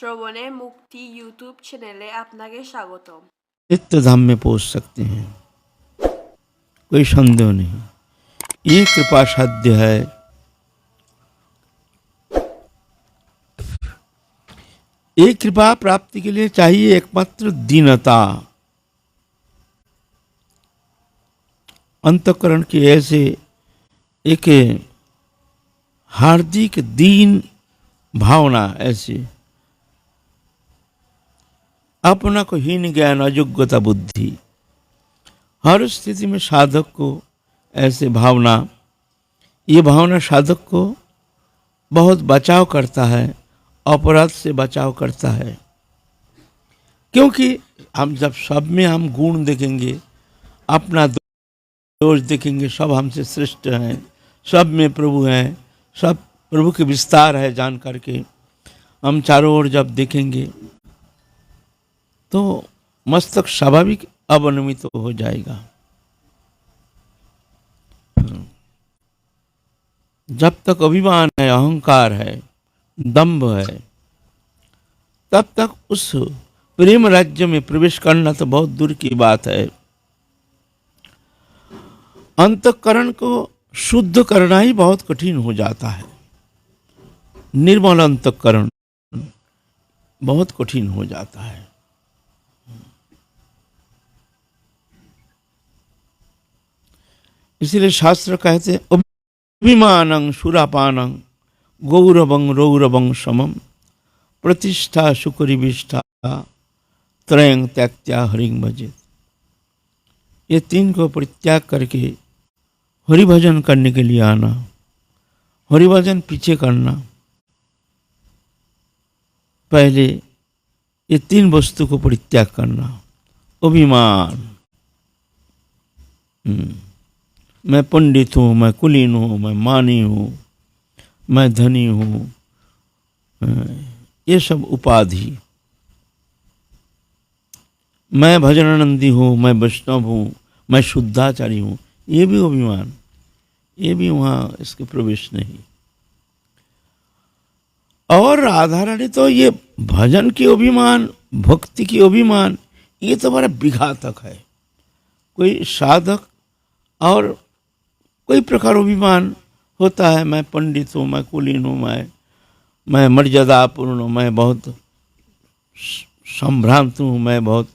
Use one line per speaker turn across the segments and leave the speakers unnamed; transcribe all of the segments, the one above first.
শ্রবণে মুক্তি ইউটিউব চ্যানেলে আপনাকে স্বাগতম।
नित्य धाम में पहुंच सकते हैं, कोई संदेह नहीं। ये कृपा साध्य है। ये कृपा प्राप्ति के लिए चाहिए एकमात्र दीनता। अंतःकरण की ऐसे एक हार्दिक दीन भावना, ऐसी अपना को हीन ज्ञान अयोग्यता बुद्धि, हर स्थिति में साधक को ऐसे भावना, ये भावना साधक को बहुत बचाव करता है, अपराध से बचाव करता है। क्योंकि हम जब सब में हम गुण देखेंगे, अपना दोष देखेंगे, सब हमसे श्रेष्ठ हैं, सब में प्रभु हैं, सब प्रभु के विस्तार है जान करके हम चारों ओर जब देखेंगे तो मस्तक स्वाभाविक अवनमित हो जाएगा। जब तक अभिमान है, अहंकार है, दंभ है, तब तक उस प्रेम राज्य में प्रवेश करना तो बहुत दूर की बात है। अंतःकरण को शुद्ध करना ही बहुत कठिन हो जाता है। निर्मल अंतःकरण बहुत कठिन हो जाता है। इसलिए शास्त्र कहते अभिमानं सुरापानं गौरवं रौरवं समम प्रतिष्ठा सुकरिविष्ठा त्रयं त्यक्त्या हरिं भजेत। ये तीन को परित्याग करके हरिभजन करने के लिए आना, हरिभजन पीछे करना। पहले ये तीन वस्तु को परित्याग करना। अभिमान, मैं पंडित हूँ, मैं कुलीन हूँ, मैं मानी हूँ, मैं धनी हूँ, ये सब उपाधि। मैं भजनानंदी हूँ, मैं वैष्णव हूँ, मैं शुद्धाचारी हूँ, ये भी अभिमान, ये भी वहाँ इसके प्रवेश नहीं। और राधारानी तो ये भजन की अभिमान, भक्ति की अभिमान, ये तो बड़ा विघातक है। कोई साधक और कोई प्रकार अभिमान होता है, मैं पंडित हूँ, मैं कुलीन हूँ, मैं मर्यादापूर्ण हूँ, मैं बहुत संभ्रांत हूँ, मैं बहुत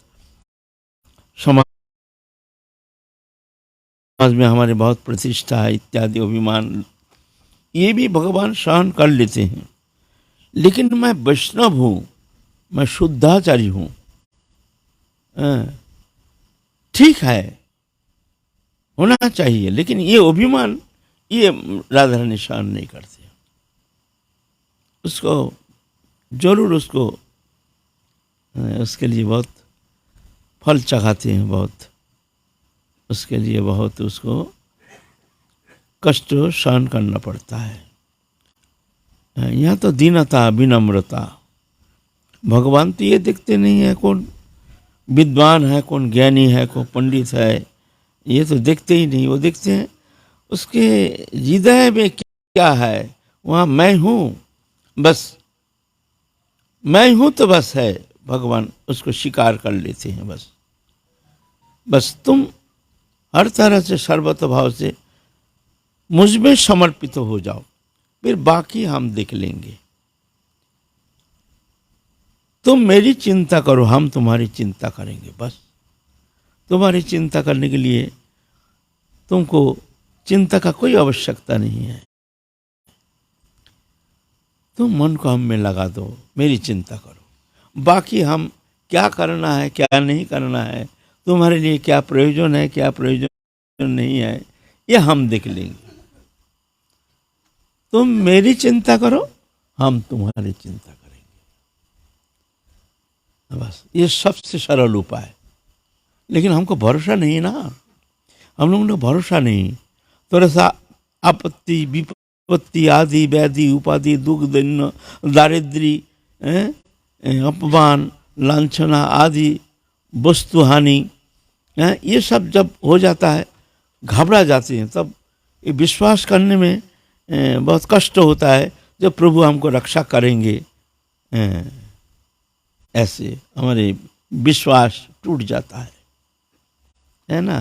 समाज में हमारे बहुत प्रतिष्ठा है इत्यादि अभिमान, ये भी भगवान सहन कर लेते हैं। लेकिन मैं वैष्णव हूँ, मैं शुद्धाचारी हूँ, ठीक है, होना चाहिए, लेकिन ये अभिमान, ये राधा रानी सहन नहीं करते। उसको जरूर उसके लिए बहुत फल चखाते हैं, बहुत उसके लिए बहुत उसको कष्ट सहन करना पड़ता है। यहाँ तो दीनता, विनम्रता। भगवान तो ये देखते नहीं है कौन विद्वान है, कौन ज्ञानी है, कौन पंडित है, ये तो देखते ही नहीं। वो देखते हैं उसके हृदय में क्या है, वहाँ मैं हूँ, बस मैं हूँ तो बस है। भगवान उसको स्वीकार कर लेते हैं। बस तुम हर तरह से सर्वत भाव से मुझ में समर्पित हो जाओ, फिर बाकी हम देख लेंगे। तुम मेरी चिंता करो, हम तुम्हारी चिंता करेंगे। बस तुम्हारी चिंता करने के लिए तुमको चिंता का कोई आवश्यकता नहीं है। तुम मन को हम में लगा दो, मेरी चिंता करो। बाकी हम क्या करना है, क्या नहीं करना है, तुम्हारे लिए क्या प्रयोजन है, क्या प्रयोजन नहीं है, ये हम देख लेंगे। तुम मेरी चिंता करो, हम तुम्हारी चिंता करेंगे। बस ये सबसे सरल उपाय। लेकिन हमको भरोसा नहीं ना, हम लोगों को भरोसा नहीं। थोड़ा सा आपत्ति विपत्ति आदि व्याधि उपाधि दुख दन्न दारिद्री अपमान लांछना आदि वस्तु हानि, ये सब जब हो जाता है घबरा जाते हैं। तब ये विश्वास करने में बहुत कष्ट होता है जब प्रभु हमको रक्षा करेंगे। ऐसे हमारे विश्वास टूट जाता है ना।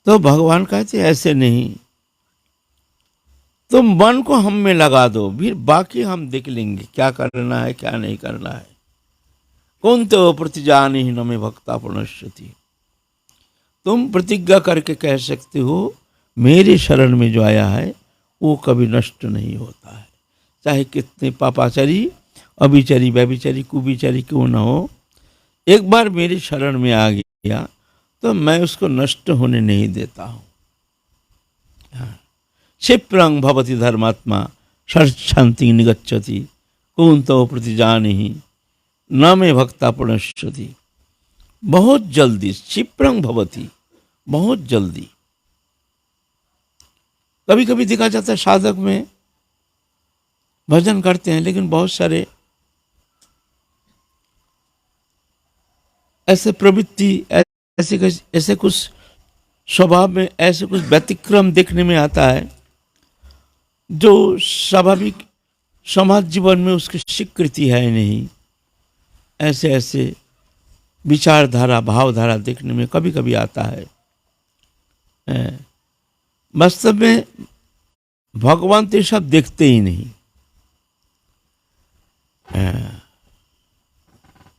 तो भगवान कहते ऐसे नहीं, तुम मन को हम में लगा दो, फिर बाकी हम देख लेंगे क्या करना है क्या नहीं करना है। कौन तो प्रतिजानी ही न में भक्ता प्रणश्यति, तुम प्रतिज्ञा करके कह सकते हो मेरे शरण में जो आया है वो कभी नष्ट नहीं होता है, चाहे कितने पापाचारी अभिचारी व्यभिचारी कुविचारी क्यों न हो, एक बार मेरे शरण में आ गया तो मैं उसको नष्ट होने नहीं देता हूँ। क्षिप्रंग भवति धर्मात्मा शांति निगच्छति, कौन तो प्रतिजानी न में भक्ता प्रणश्यति। बहुत जल्दी, क्षिप्रंग भवति, बहुत जल्दी। कभी कभी देखा जाता है साधक में भजन करते हैं, लेकिन बहुत सारे ऐसे प्रवृत्ति ऐसे कुछ स्वभाव में ऐसे कुछ व्यतिक्रम देखने में आता है जो स्वाभाविक समाज जीवन में उसकी स्वीकृति है नहीं। ऐसे ऐसे विचारधारा भावधारा देखने में कभी कभी आता है। वास्तव में भगवान तो ये सब देखते ही नहीं।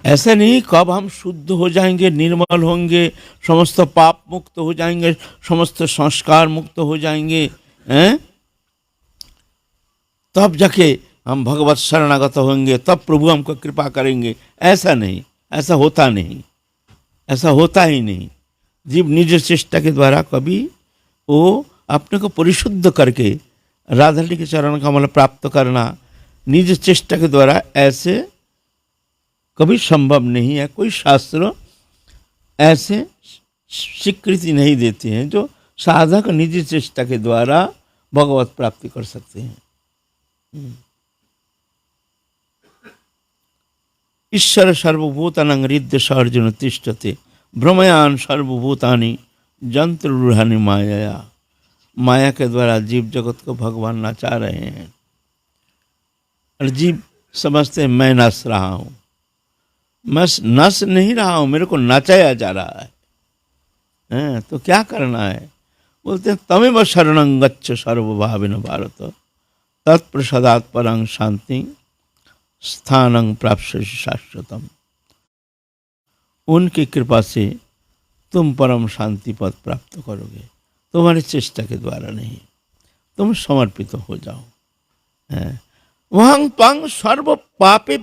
ऐसा नहीं कब हम शुद्ध हो जाएंगे, निर्मल होंगे, समस्त पाप मुक्त हो जाएंगे, समस्त संस्कार मुक्त हो जाएंगे, तब जाके हम भगवत शरणागत होंगे, तब प्रभु हमको कृपा करेंगे। ऐसा नहीं, ऐसा होता नहीं, ऐसा होता ही नहीं। जीव निज चेष्टा के द्वारा कभी वो अपने को परिशुद्ध करके राधा रानी के चरण कमल प्राप्त करना निज चेष्टा के द्वारा ऐसे कभी संभव नहीं है। कोई शास्त्र ऐसे स्वीकृति नहीं देते हैं जो साधक निज चेष्टा के द्वारा भगवत प्राप्ति कर सकते हैं। ईश्वर सर्वभूतानां हृदय अर्जुन तिष्ठते, भ्रमयान सर्वभूतानि जंत्र रूढ़ानि माया। माया के द्वारा जीव जगत को भगवान नचा रहे हैं और जीव समझते हैं मैं नच रहा हूं। मैं नच नहीं रहा हूं, मेरे को नचाया जा रहा है। तो क्या करना है? बोलते हैं तमेव शरणं गच्छ सर्वभावेन भारत, तत्प्रसादात् परं शांति स्थानं प्राप्स्यसि शाश्वतम। उनकी कृपा से तुम परम शांति पद प्राप्त करोगे, तुम्हारी चेष्टा के द्वारा नहीं। तुम समर्पित हो जाओ। वहं त्वं सर्व पापे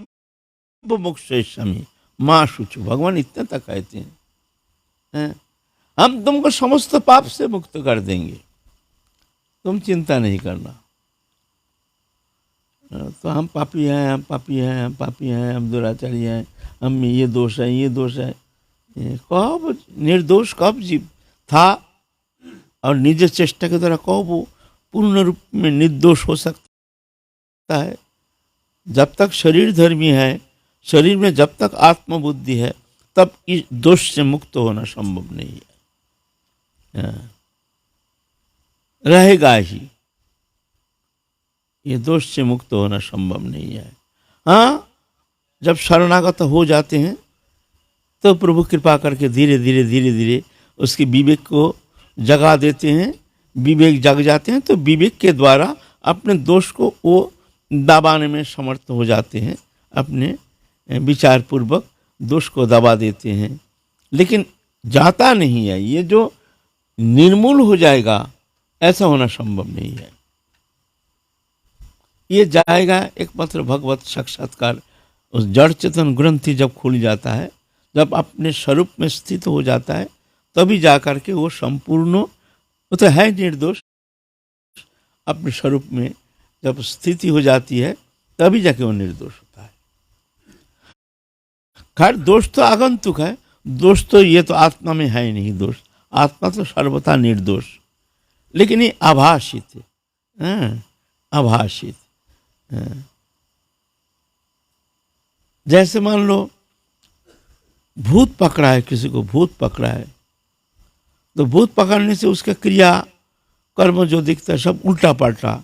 मुक्षयिष्यामि मां शुचि। भगवान इतना तक कहते हैं हम तुमको समस्त पाप से मुक्त कर देंगे, तुम चिंता नहीं करना। तो हम पापी हैं, हम पापी हैं, हम पापी हैं, हम दुराचारी हैं, हम में ये दोष है, ये दोष है। कब निर्दोष कब जीव था और निज चेष्टा के द्वारा कब वो पूर्ण रूप में निर्दोष हो सकता है? जब तक शरीर धर्मी है, शरीर में जब तक आत्मबुद्धि है, तब इस दोष से मुक्त होना संभव नहीं है। रहेगा ही, ये दोष से मुक्त होना संभव नहीं है। हाँ, जब शरणागत हो जाते हैं तो प्रभु कृपा करके धीरे धीरे धीरे धीरे उसके विवेक को जगा देते हैं। विवेक जग जाते हैं तो विवेक के द्वारा अपने दोष को वो दबाने में समर्थ हो जाते हैं, अपने विचार पूर्वक दोष को दबा देते हैं। लेकिन जाता नहीं है, ये जो निर्मूल हो जाएगा ऐसा होना संभव नहीं है। ये जाएगा एकमात्र भगवत साक्षात्कार। उस जड़ चेतन ग्रंथि जब खुल जाता है, जब अपने स्वरूप में स्थित हो जाता है, तभी जाकर के वो संपूर्ण, वो तो है निर्दोष, अपने स्वरूप में जब स्थिति हो जाती है तभी जाके वो निर्दोष होता है। खैर दोष तो आगंतुक है, दोष तो ये तो आत्मा में है ही नहीं। दोष आत्मा तो सर्वथा निर्दोष, लेकिन ये आभाषित है, आभाषित। जैसे मान लो भूत पकड़ा है, किसी को भूत पकड़ा है, तो भूत पकड़ने से उसका क्रिया कर्म जो दिखता है सब उल्टा पलटा,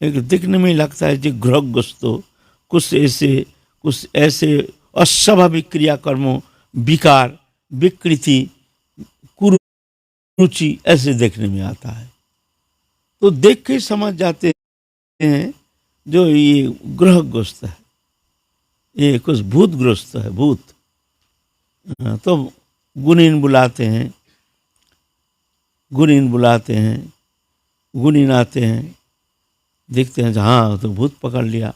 एक दिखने में लगता है जो ग्रहग्रस्तो कुछ ऐसे अस्वाभाविक क्रियाकर्मों, विकार, विकृति, कुरुचि ऐसे देखने में आता है। तो देख के समझ जाते हैं जो ये ग्रहग्रस्त है, ये कुछ भूतग्रस्त है, भूत। तो गुणीन बुलाते हैं, गुणीन आते हैं, देखते हैं हाँ तो भूत पकड़ लिया।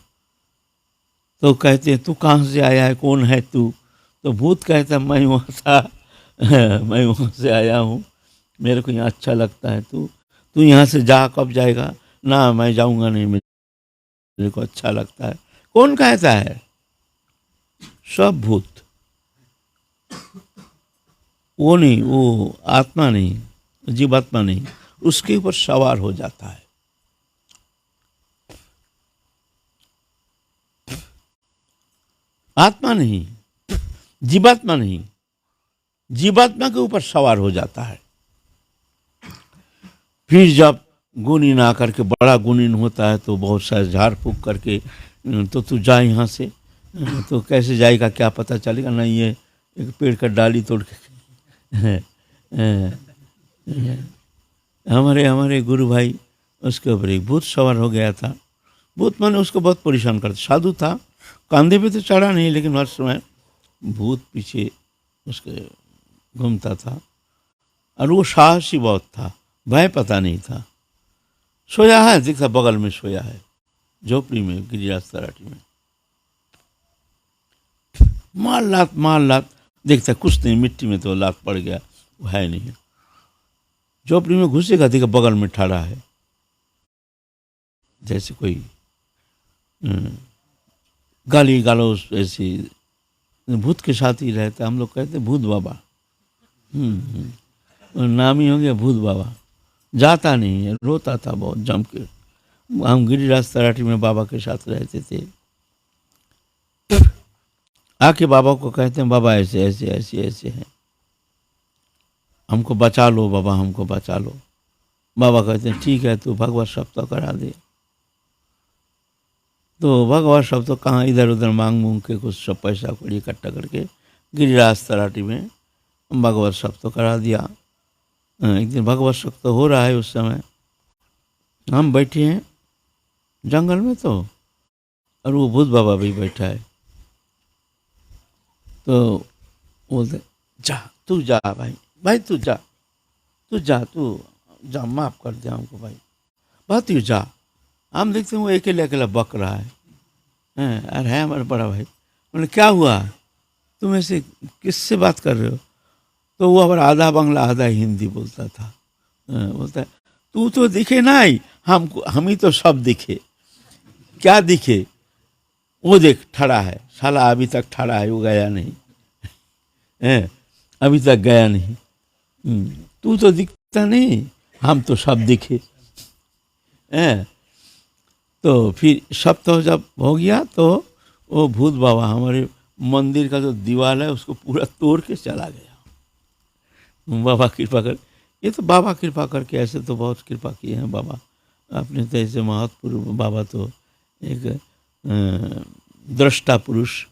तो कहते हैं तू कहाँ से आया है, कौन है तू? तो भूत कहता है मैं वहाँ था, मैं वहाँ से आया हूँ, मेरे को यहाँ अच्छा लगता है, तू यहाँ से जा, कब जाएगा? ना मैं जाऊँगा नहीं, मेरे को अच्छा लगता है। कौन कहता है? सब भूत। वो नहीं, वो आत्मा नहीं, जीवात्मा नहीं, उसके ऊपर सवार हो जाता है। आत्मा नहीं, जीवात्मा नहीं, जीवात्मा के ऊपर सवार हो जाता है। फिर जब गुणीन आकर के बड़ा गुणीन होता है तो बहुत सारे झाड़ फूक करके तो तू जा यहाँ से, तो कैसे जाएगा क्या पता चलेगा? नहीं, ये एक पेड़ का डाली तोड़ के हमारे गुरु भाई, उसके ऊपर एक भूत सवार हो गया था। भूत माने उसको बहुत परेशान करता, साधु था, कंधे पे तो चढ़ा नहीं, लेकिन हर समय भूत पीछे उसके घूमता था। और वो साहसी बहुत था, भय पता नहीं था। सोया है, दिखता बगल में सोया है, झोपड़ी में, गिरिराज तराटी में। मार लात देखता कुछ नहीं, मिट्टी में तो लात पड़ गया, वो है नहीं। झोपड़ी में घुसेगा, देखा बगल में ठहरा है, जैसे कोई गाली गलौज ऐसी। भूत के साथ ही रहता, हम लोग कहते भूत बाबा। नाम ही हो गया भूत बाबा। जाता नहीं है, रोता था बहुत जम के। हम गिरिराज तराटी में बाबा के साथ रहते थे। आके बाबा को कहते हैं बाबा ऐसे ऐसे ऐसे ऐसे हैं, हमको बचा लो बाबा, हमको बचा लो। बाबा कहते हैं ठीक है, तू भगवत सप्ताह करा दे। तो भगवत सप्ताह कहाँ, इधर उधर मांग के कुछ सब पैसा कौड़ी इकट्ठा करके गिरिराज तराटी में भगवत सप्ताह करा दिया। एक दिन भगवत सप्ताह हो रहा है, उस समय हम बैठे हैं जंगल में, तो और वो भूत बाबा भी बैठा है। तो बोलते जा, तू जा भाई तू जा, तू माफ कर दे हमको भाई, बात तू जा। हम देखते हैं वो अकेला बक रहा है। अरे है हमारा बड़ा भाई। बोले क्या हुआ, तुम ऐसे किससे बात कर रहे हो? तो वो हमारा आधा बांग्ला आधा हिंदी बोलता था। बोलता है तू तो दिखे ना, हम ही तो सब दिखे। क्या दिखे? वो देख ठड़ा है, साला अभी तक ठड़ा है, वो गया नहीं है, अभी तक गया नहीं। तू तो दिखता नहीं, हम तो सब दिखे। तो फिर सब तो जब हो गया तो वो भूत बाबा हमारे मंदिर का जो दीवार है उसको पूरा तोड़ के चला गया। बाबा कृपा कर, ये तो बाबा कृपा करके, ऐसे तो बहुत कृपा किए हैं बाबा। आपने तो ऐसे महत्वपूर्ण बाबा तो एक दृष्टा पुरुष,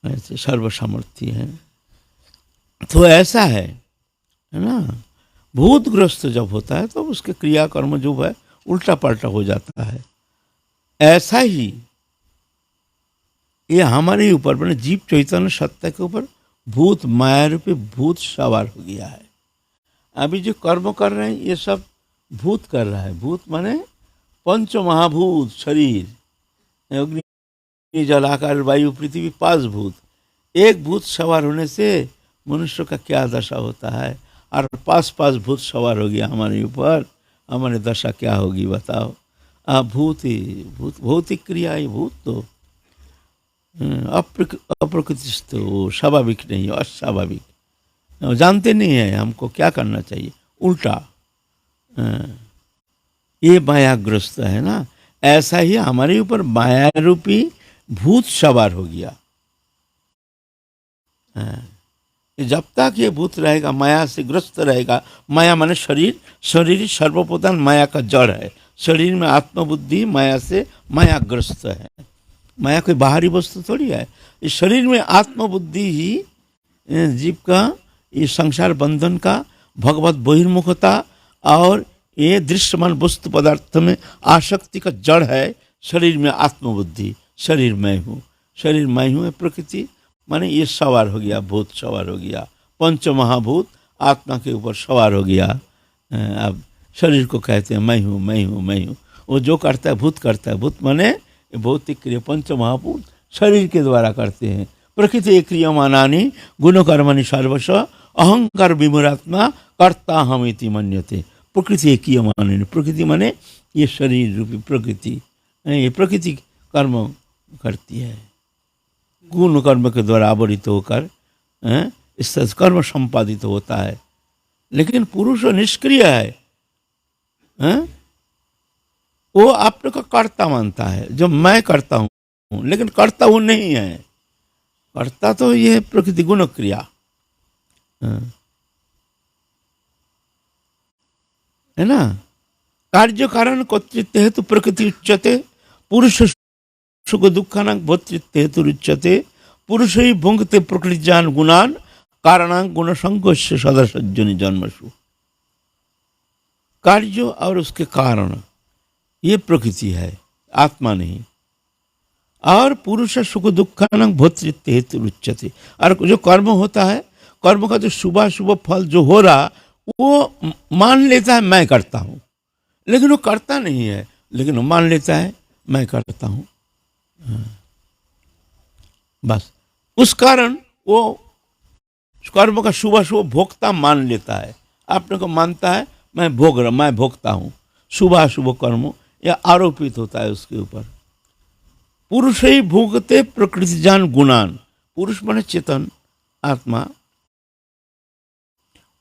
ऐसे सर्वसामर्थ्य हैं। तो ऐसा है ना, भूतग्रस्त जब होता है तो उसके क्रियाकर्म जो है उल्टा पलटा हो जाता है। ऐसा ही ये हमारे ऊपर मैंने जीव चैतन्य सत्ता के ऊपर भूत माया रूपी भूत सवार हो गया है। अभी जो कर्म कर रहे हैं ये सब भूत कर रहा है। भूत माने पंच महाभूत शरीर, अग्नि जल आकाश वायु पृथ्वी, 5 भूत। एक भूत सवार होने से मनुष्य का क्या दशा होता है, और 5 भूत सवार हो गया हमारे ऊपर, हमारी दशा क्या होगी बताओ। भूत ही भूत, भौतिक क्रिया ही भूत तो अप्रकृतिस्थ, वो स्वाभाविक नहीं, अस्वाभाविक। जानते नहीं है हमको क्या करना चाहिए, उल्टा। ये मायाग्रस्त है ना, ऐसा ही हमारे ऊपर माया रूपी भूत सवार हो गया। जब तक ये भूत रहेगा, माया से ग्रस्त रहेगा। माया माने शरीर, शरीर सर्वप्रधान माया का जड़ है। शरीर में आत्मबुद्धि माया से मायाग्रस्त है। माया कोई बाहरी वस्तु थोड़ी है। इस शरीर में आत्मबुद्धि ही जीव का ये संसार बंधन का भगवत बहिर्मुखता और ये दृश्यमान वस्तु पदार्थ में आसक्ति का जड़ है। शरीर में आत्मबुद्धि, शरीर मैं हूँ, शरीर मैं हूँ है प्रकृति, माने ये सवार हो गया, भूत सवार हो गया, पंच महाभूत आत्मा के ऊपर सवार हो गया। अब शरीर को कहते हैं मैं हूँ मैं हूँ मैं हूँ। वो जो करता है भूत करता है, भूत माने भौतिक क्रिया पंच महाभूत शरीर के द्वारा करते हैं। प्रकृति क्रियमानानि गुणकर्मणि सर्वश अहंकार विमुरात्मा कर्ता हम इति मन्यते। प्रकृति क्रियमानानि, प्रकृति माने ये शरीर रूपी प्रकृति, ये प्रकृति कर्म करती है, गुण कर्म के द्वारा आवरित होकर इस तरह कर्म संपादित होता है। लेकिन पुरुष निष्क्रिय है, वो अपने को कर्ता मानता है, जो मैं करता हूँ, लेकिन कर्ता वो नहीं है। कर्ता तो ये प्रकृति गुण क्रिया है ना। कार्य कारण कर्तृत्व हेतु प्रकृति उच्यते, पुरुष सुख दुखानां भोक्तृत्व हेतु उच्यते। पुरुष ही भुंगते प्रकृति जान गुणान कारणां गुण संकोच सदसज्जनि जन्मसु। कार्य और उसके कारण ये प्रकृति है, आत्मा नहीं। और पुरुष सुख दुखानां भोक्तृत्व हेतु उच्यते। और जो कर्म होता है, कर्म का जो शुभ शुभ फल जो हो रहा, वो मान लेता है मैं करता हूँ, लेकिन वो करता नहीं है, लेकिन वो मान लेता है मैं करता हूँ। बस उस कारण वो कर्म का शुभ शुभ भोक्ता मान लेता है, अपने को मानता है मैं भोगता हूँ। शुभ शुभ कर्म या आरोपित होता है उसके ऊपर। पुरुष ही भोगते प्रकृति जान गुणान, पुरुष माने चेतन आत्मा,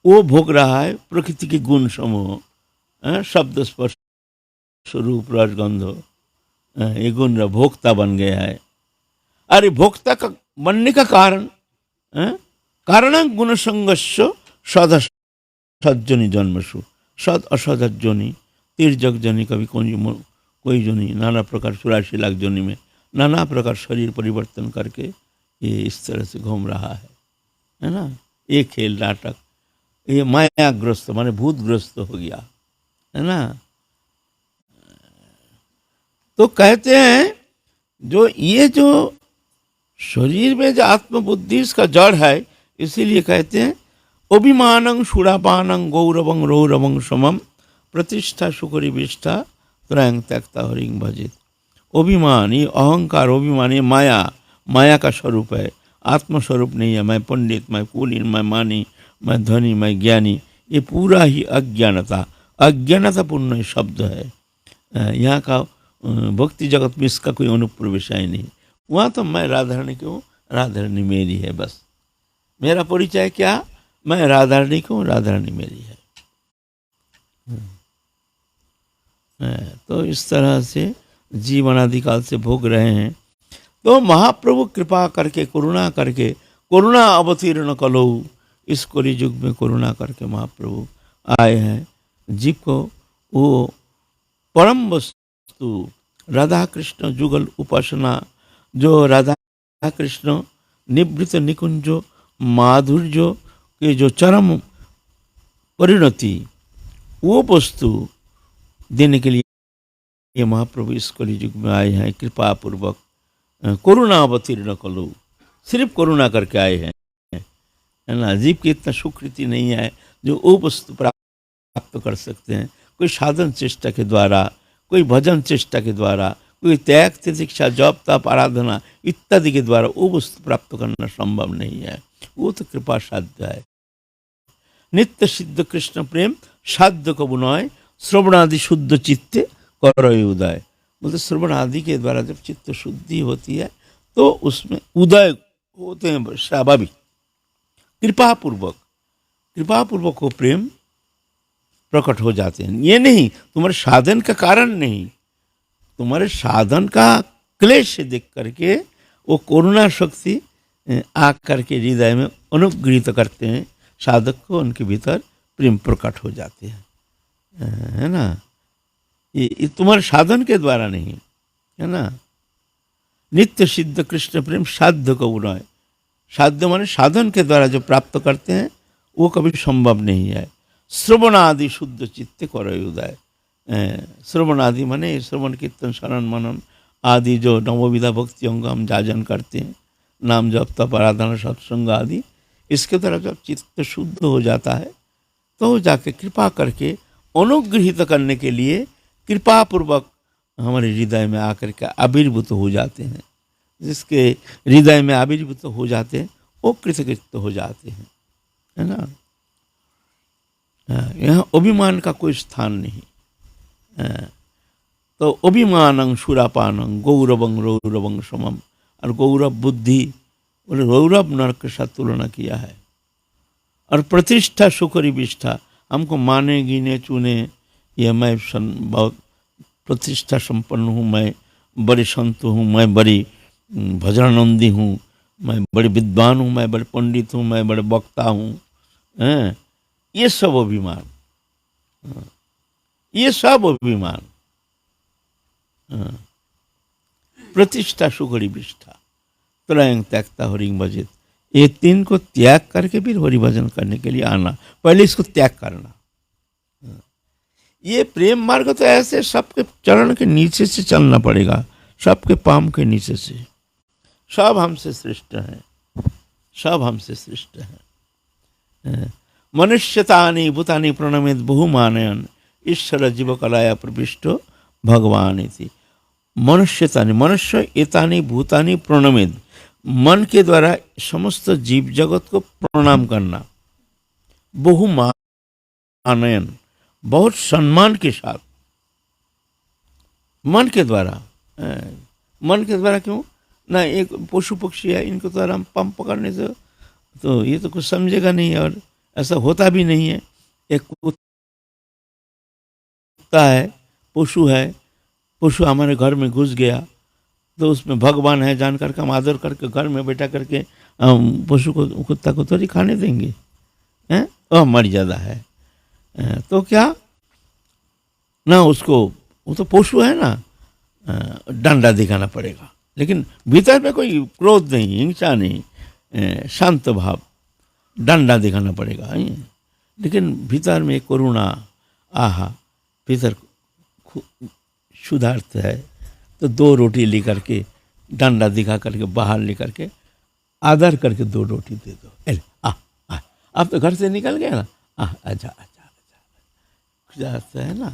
वो भोग रहा है प्रकृति के गुण समूह, शब्द स्पर्श रूप रस गंध, ये गुण भोक्ता बन गया है। अरे भोक्ता का बनने का कारण कारण गुण संगस्य सद सज्जनी जन्मसु। सद असद जोनि, तिर्जक जोनि, कभी कोई जोनि, नाना प्रकार 84 लाख जोनि में नाना प्रकार शरीर परिवर्तन करके ये इस तरह से घूम रहा है ना। ये खेल नाटक, ये मायाग्रस्त माने भूतग्रस्त हो गया है ना। तो कहते हैं जो ये जो शरीर में जो आत्मबुद्धि इसका जड़ है, इसीलिए कहते हैं अभिमानं सुरापानं गौरवं रौरवं समम प्रतिष्ठा सुकरी विष्ठा त्रयं त्यक्ता हरिं भजित। अभिमान, ये अहंकार, अभिमान, ये माया का स्वरूप है, आत्मस्वरूप नहीं है। मैं पंडित, मैं कुलीन, मैं मानी, मैं धनी, मैं ज्ञानी, ये पूरा ही अज्ञानतापूर्ण शब्द है। यहाँ का भक्ति जगत में इसका कोई अनुप्रवेश ही नहीं। वहाँ तो मैं राधारणी क्यों, राधारणी मेरी है, बस मेरा परिचय क्या, मैं राधारणी क्यों, राधारणी मेरी है। तो इस तरह से जीवन आदिकाल से भोग रहे हैं। तो महाप्रभु कृपा करके, करुणा करके, करुणा अवतीर्ण कलो, इस कली युग में करुणा करके महाप्रभु आए हैं जीव को वो परम वस्तु राधा कृष्ण जुगल उपासना, जो राधा कृष्ण निवृत्त निकुंज माधुर्य के जो चरम परिणति, वो वस्तु देने के लिए ये महाप्रभु इस कली युग में आए हैं। कृपा पूर्वक करुणा अवतीर्ण कलो, सिर्फ करुणा करके आए हैं, है ना। जीव की इतना सुकृति नहीं है जो वो वस्तु प्राप्त कर सकते हैं। कोई साधन चेष्टा के द्वारा, कोई भजन चेष्टा के द्वारा, कोई त्याग तितिक्षा जप तप आराधना इत्यादि के द्वारा वो वस्तु प्राप्त करना संभव नहीं है। वो तो कृपा साध्य है। नित्य सिद्ध कृष्ण प्रेम साध्य कबु नय, श्रवणादि शुद्ध चित्ते करय उदय। बोलते श्रवण आदि के द्वारा जब चित्त शुद्धि होती है तो उसमें उदय होते हैं स्वाभाविक। कृपा पूर्वक वो प्रेम प्रकट हो जाते हैं। ये नहीं तुम्हारे साधन का कारण नहीं, तुम्हारे साधन का क्लेश देख करके वो करुणा शक्ति आ करके हृदय में अनुग्रहित करते हैं साधक को, उनके भीतर प्रेम प्रकट हो जाते हैं, है ना। ये तुम्हारे साधन के द्वारा नहीं, है ना। नित्य सिद्ध कृष्ण प्रेम साध्य को नय। साध्य माने साधन के द्वारा जो प्राप्त करते हैं वो कभी संभव नहीं है। श्रवण आदि शुद्ध चित्त करे उदय। श्रवण आदि माने श्रवण कीर्तन शरण मनन आदि जो नवविधा भक्ति अंग हम जाजन करते हैं, नाम जप तप आराधना सत्संग आदि, इसके द्वारा जब चित्त शुद्ध हो जाता है तो जाके कृपा करके अनुग्रहित करने के लिए कृपा पूर्वक हमारे हृदय में आकर के आविर्भूत हो जाते हैं। जिसके हृदय में आविर्भूत हो जाते हैं वो कृतकृत्य हो जाते हैं, है ना। यहाँ अभिमान का कोई स्थान नहीं। तो अभिमानं सुरापानं गौरवं रौरवं समम। और गौरव बुद्धि बोले रौरव नरक के साथ तुलना किया है। और प्रतिष्ठा सुकरी विष्ठा, हमको माने गिने चुने, ये मैं बहुत प्रतिष्ठा संपन्न हूँ, मैं बड़े संत हूँ, मैं बड़ी भजनानंदी हूँ, मैं बड़े विद्वान हूँ, मैं बड़े पंडित हूँ, मैं बड़े वक्ता हूँ, ये सब अभिमान, ये सब अभिमान। प्रतिष्ठा सुकरी विष्ठा त्रयं त्यक्ता हरिं भजित। ये तीन को त्याग करके फिर हरि भजन करने के लिए आना, पहले इसको त्याग करना। ये प्रेम मार्ग तो ऐसे सबके चरण के नीचे से चलना पड़ेगा, सबके पाम के नीचे से। सब हमसे श्रेष्ठ हैं, सब हमसे श्रेष्ठ हैं। मनुष्यतानि भूतानि प्रणमेत बहुमानयन ईश्वर जीव कलाया प्रविष्टो भगवान इति। मनुष्यतानि, मनुष्य एतानि भूतानि प्रणमेत, मन के द्वारा समस्त जीव जगत को प्रणाम करना। बहुमानयन, बहुत सम्मान के साथ, मन के द्वारा। मन के द्वारा क्यों ना, एक पशु पक्षी है, इनको द्वारा हम पंप पकड़ने से तो ये तो कुछ समझेगा नहीं, और ऐसा होता भी नहीं है। एक कुत्ता है, पशु है, पशु हमारे घर में घुस गया तो उसमें भगवान है जानकर के हम आदर करके घर में बैठा करके पशु को, कुत्ता को थोड़ी खाने देंगे, हैं? वह मर्यादा है। तो क्या ना, उसको, वो तो पशु है ना, डंडा दिखाना पड़ेगा। लेकिन भीतर में कोई क्रोध नहीं, हिंसा नहीं, शांत भाव, डंडा दिखाना पड़ेगा। लेकिन भीतर में करुणा, आहा, भीतर शुद्धार्थ है तो 2 रोटी लेकर के, डंडा दिखा करके बाहर लेकर के आदर करके 2 रोटी दे दो। अब तो घर से निकल गया ना, अच्छा है ना।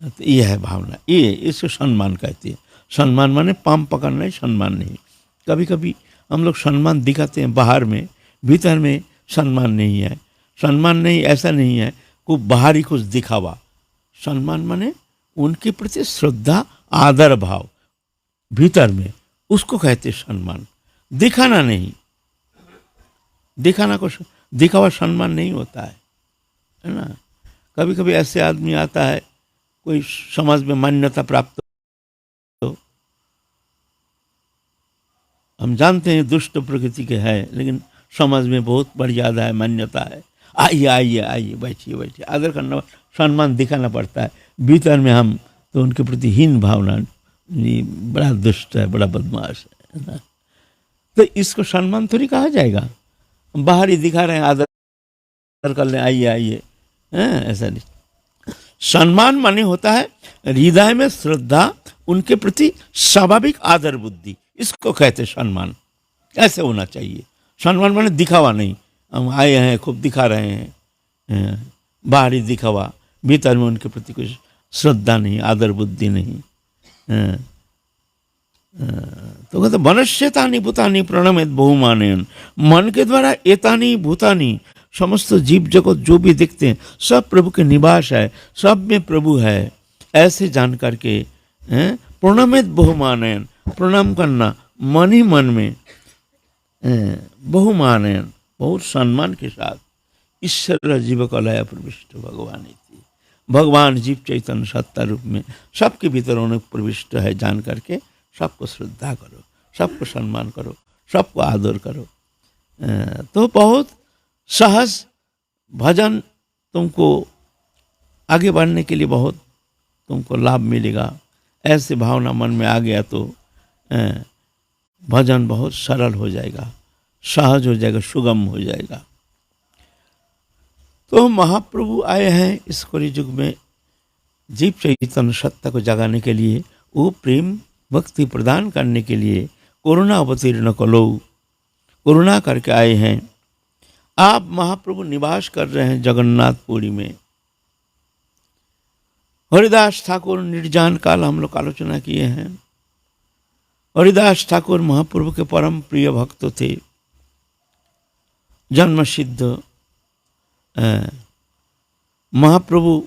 तो ये है भावना, ये इसको सम्मान कहते हैं। सम्मान माने पाम पकड़ना, सम्मान नहीं। कभी कभी हम लोग सम्मान दिखाते हैं बाहर में, भीतर में सम्मान नहीं है। सम्मान नहीं, ऐसा नहीं है को बाहरी कुछ दिखावा। सम्मान माने उनके प्रति श्रद्धा आदर भाव भीतर में, उसको कहते सम्मान। दिखाना नहीं, दिखाना को दिखावा सम्मान नहीं होता है ना। कभी कभी ऐसे आदमी आता है, कोई समाज में मान्यता प्राप्त हो, हम जानते हैं दुष्ट प्रकृति के है, लेकिन समाज में बहुत मर्यादा है, मान्यता है, आइए आइए आइए, बैठिए बैठिए, आदर करना, सम्मान दिखाना पड़ता है। भीतर में हम तो उनके प्रति हीन भावना, बड़ा दुष्ट है, बड़ा बदमाश है ना। तो इसको सम्मान थोड़ी कहा जाएगा। बाहर ही दिखा रहे हैं, आदर कर लें, आइए आइए, ऐसा नहीं। सम्मान माने होता है हृदय में श्रद्धा, उनके प्रति स्वाभाविक आदर बुद्धि, इसको कहते सम्मान। ऐसे होना चाहिए। सम्मान माने दिखावा नहीं, हम आए हैं खूब दिखा रहे हैं, बाहरी दिखावा, भीतर में उनके प्रति कुछ श्रद्धा नहीं, आदर बुद्धि नहीं। तो कहते मनुष्यतानि भूतानि प्रणमेत बहुमानयन, मन के द्वारा एतानि भूतानि, समस्त जीव जगत जो भी दिखते हैं सब प्रभु के निवास है, सब में प्रभु है, ऐसे जान करके प्रणमेत बहुमानयन, प्रणाम करना मन ही मन में, बहुमानयन, बहुत सम्मान के साथ। ईश्वर जीव कलया प्रविष्ट भगवान थी, भगवान जीव चैतन्य सत्ता रूप में सबके भीतर उन्हें प्रविष्ट है जान करके सबको श्रद्धा करो, सबको सम्मान करो, सबको आदर करो। तो बहुत सहज भजन तुमको आगे बढ़ने के लिए बहुत तुमको लाभ मिलेगा। ऐसे भावना मन में आ गया तो भजन बहुत सरल हो जाएगा, सहज हो जाएगा, सुगम हो जाएगा। तो महाप्रभु आए हैं इस कलयुग में जीव चैतन्य सत्ता को जगाने के लिए, वो प्रेम भक्ति प्रदान करने के लिए करुणा अवतीर्ण कलो, करुणा करके आए हैं। आप महाप्रभु निवास कर रहे हैं जगन्नाथपुरी में। हरिदास ठाकुर निर्जान काल हम लोग आलोचना किए हैं। हरिदास ठाकुर महाप्रभु के परम प्रिय भक्त थे, जन्म सिद्ध। महाप्रभु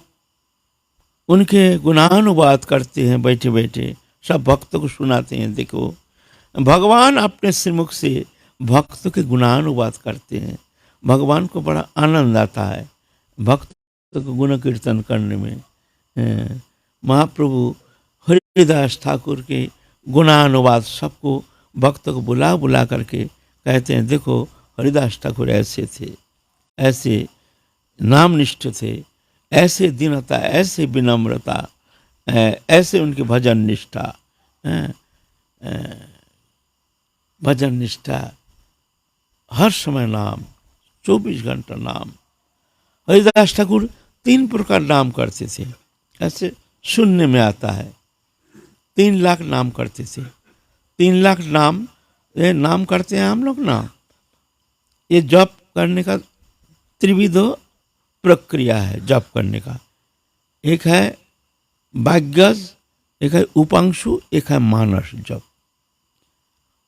उनके गुणानुवाद करते हैं, बैठे बैठे सब भक्तों को सुनाते हैं। देखो, भगवान अपने श्रीमुख से भक्त के गुणानुवाद करते हैं। भगवान को बड़ा आनंद आता है भक्त को गुण कीर्तन करने में। महाप्रभु हरिदास ठाकुर के गुणानुवाद सबको भक्त को बुला बुला करके कहते हैं, देखो हरिदास ठाकुर ऐसे थे, ऐसे नामनिष्ठ थे, ऐसे दीनता, ऐसे विनम्रता, ऐसे उनकी भजन निष्ठा, भजन निष्ठा, हर समय नाम, 24 घंटा नाम। हरिदास ठाकुर 3 प्रकार नाम करते थे, ऐसे सुनने में आता है। 3 लाख नाम करते थे। 3 लाख नाम, ये नाम करते हैं हम लोग ना। ये जप करने का त्रिविध प्रक्रिया है जप करने का। एक है वाग्यज, एक है उपांशु, एक है मानस जप।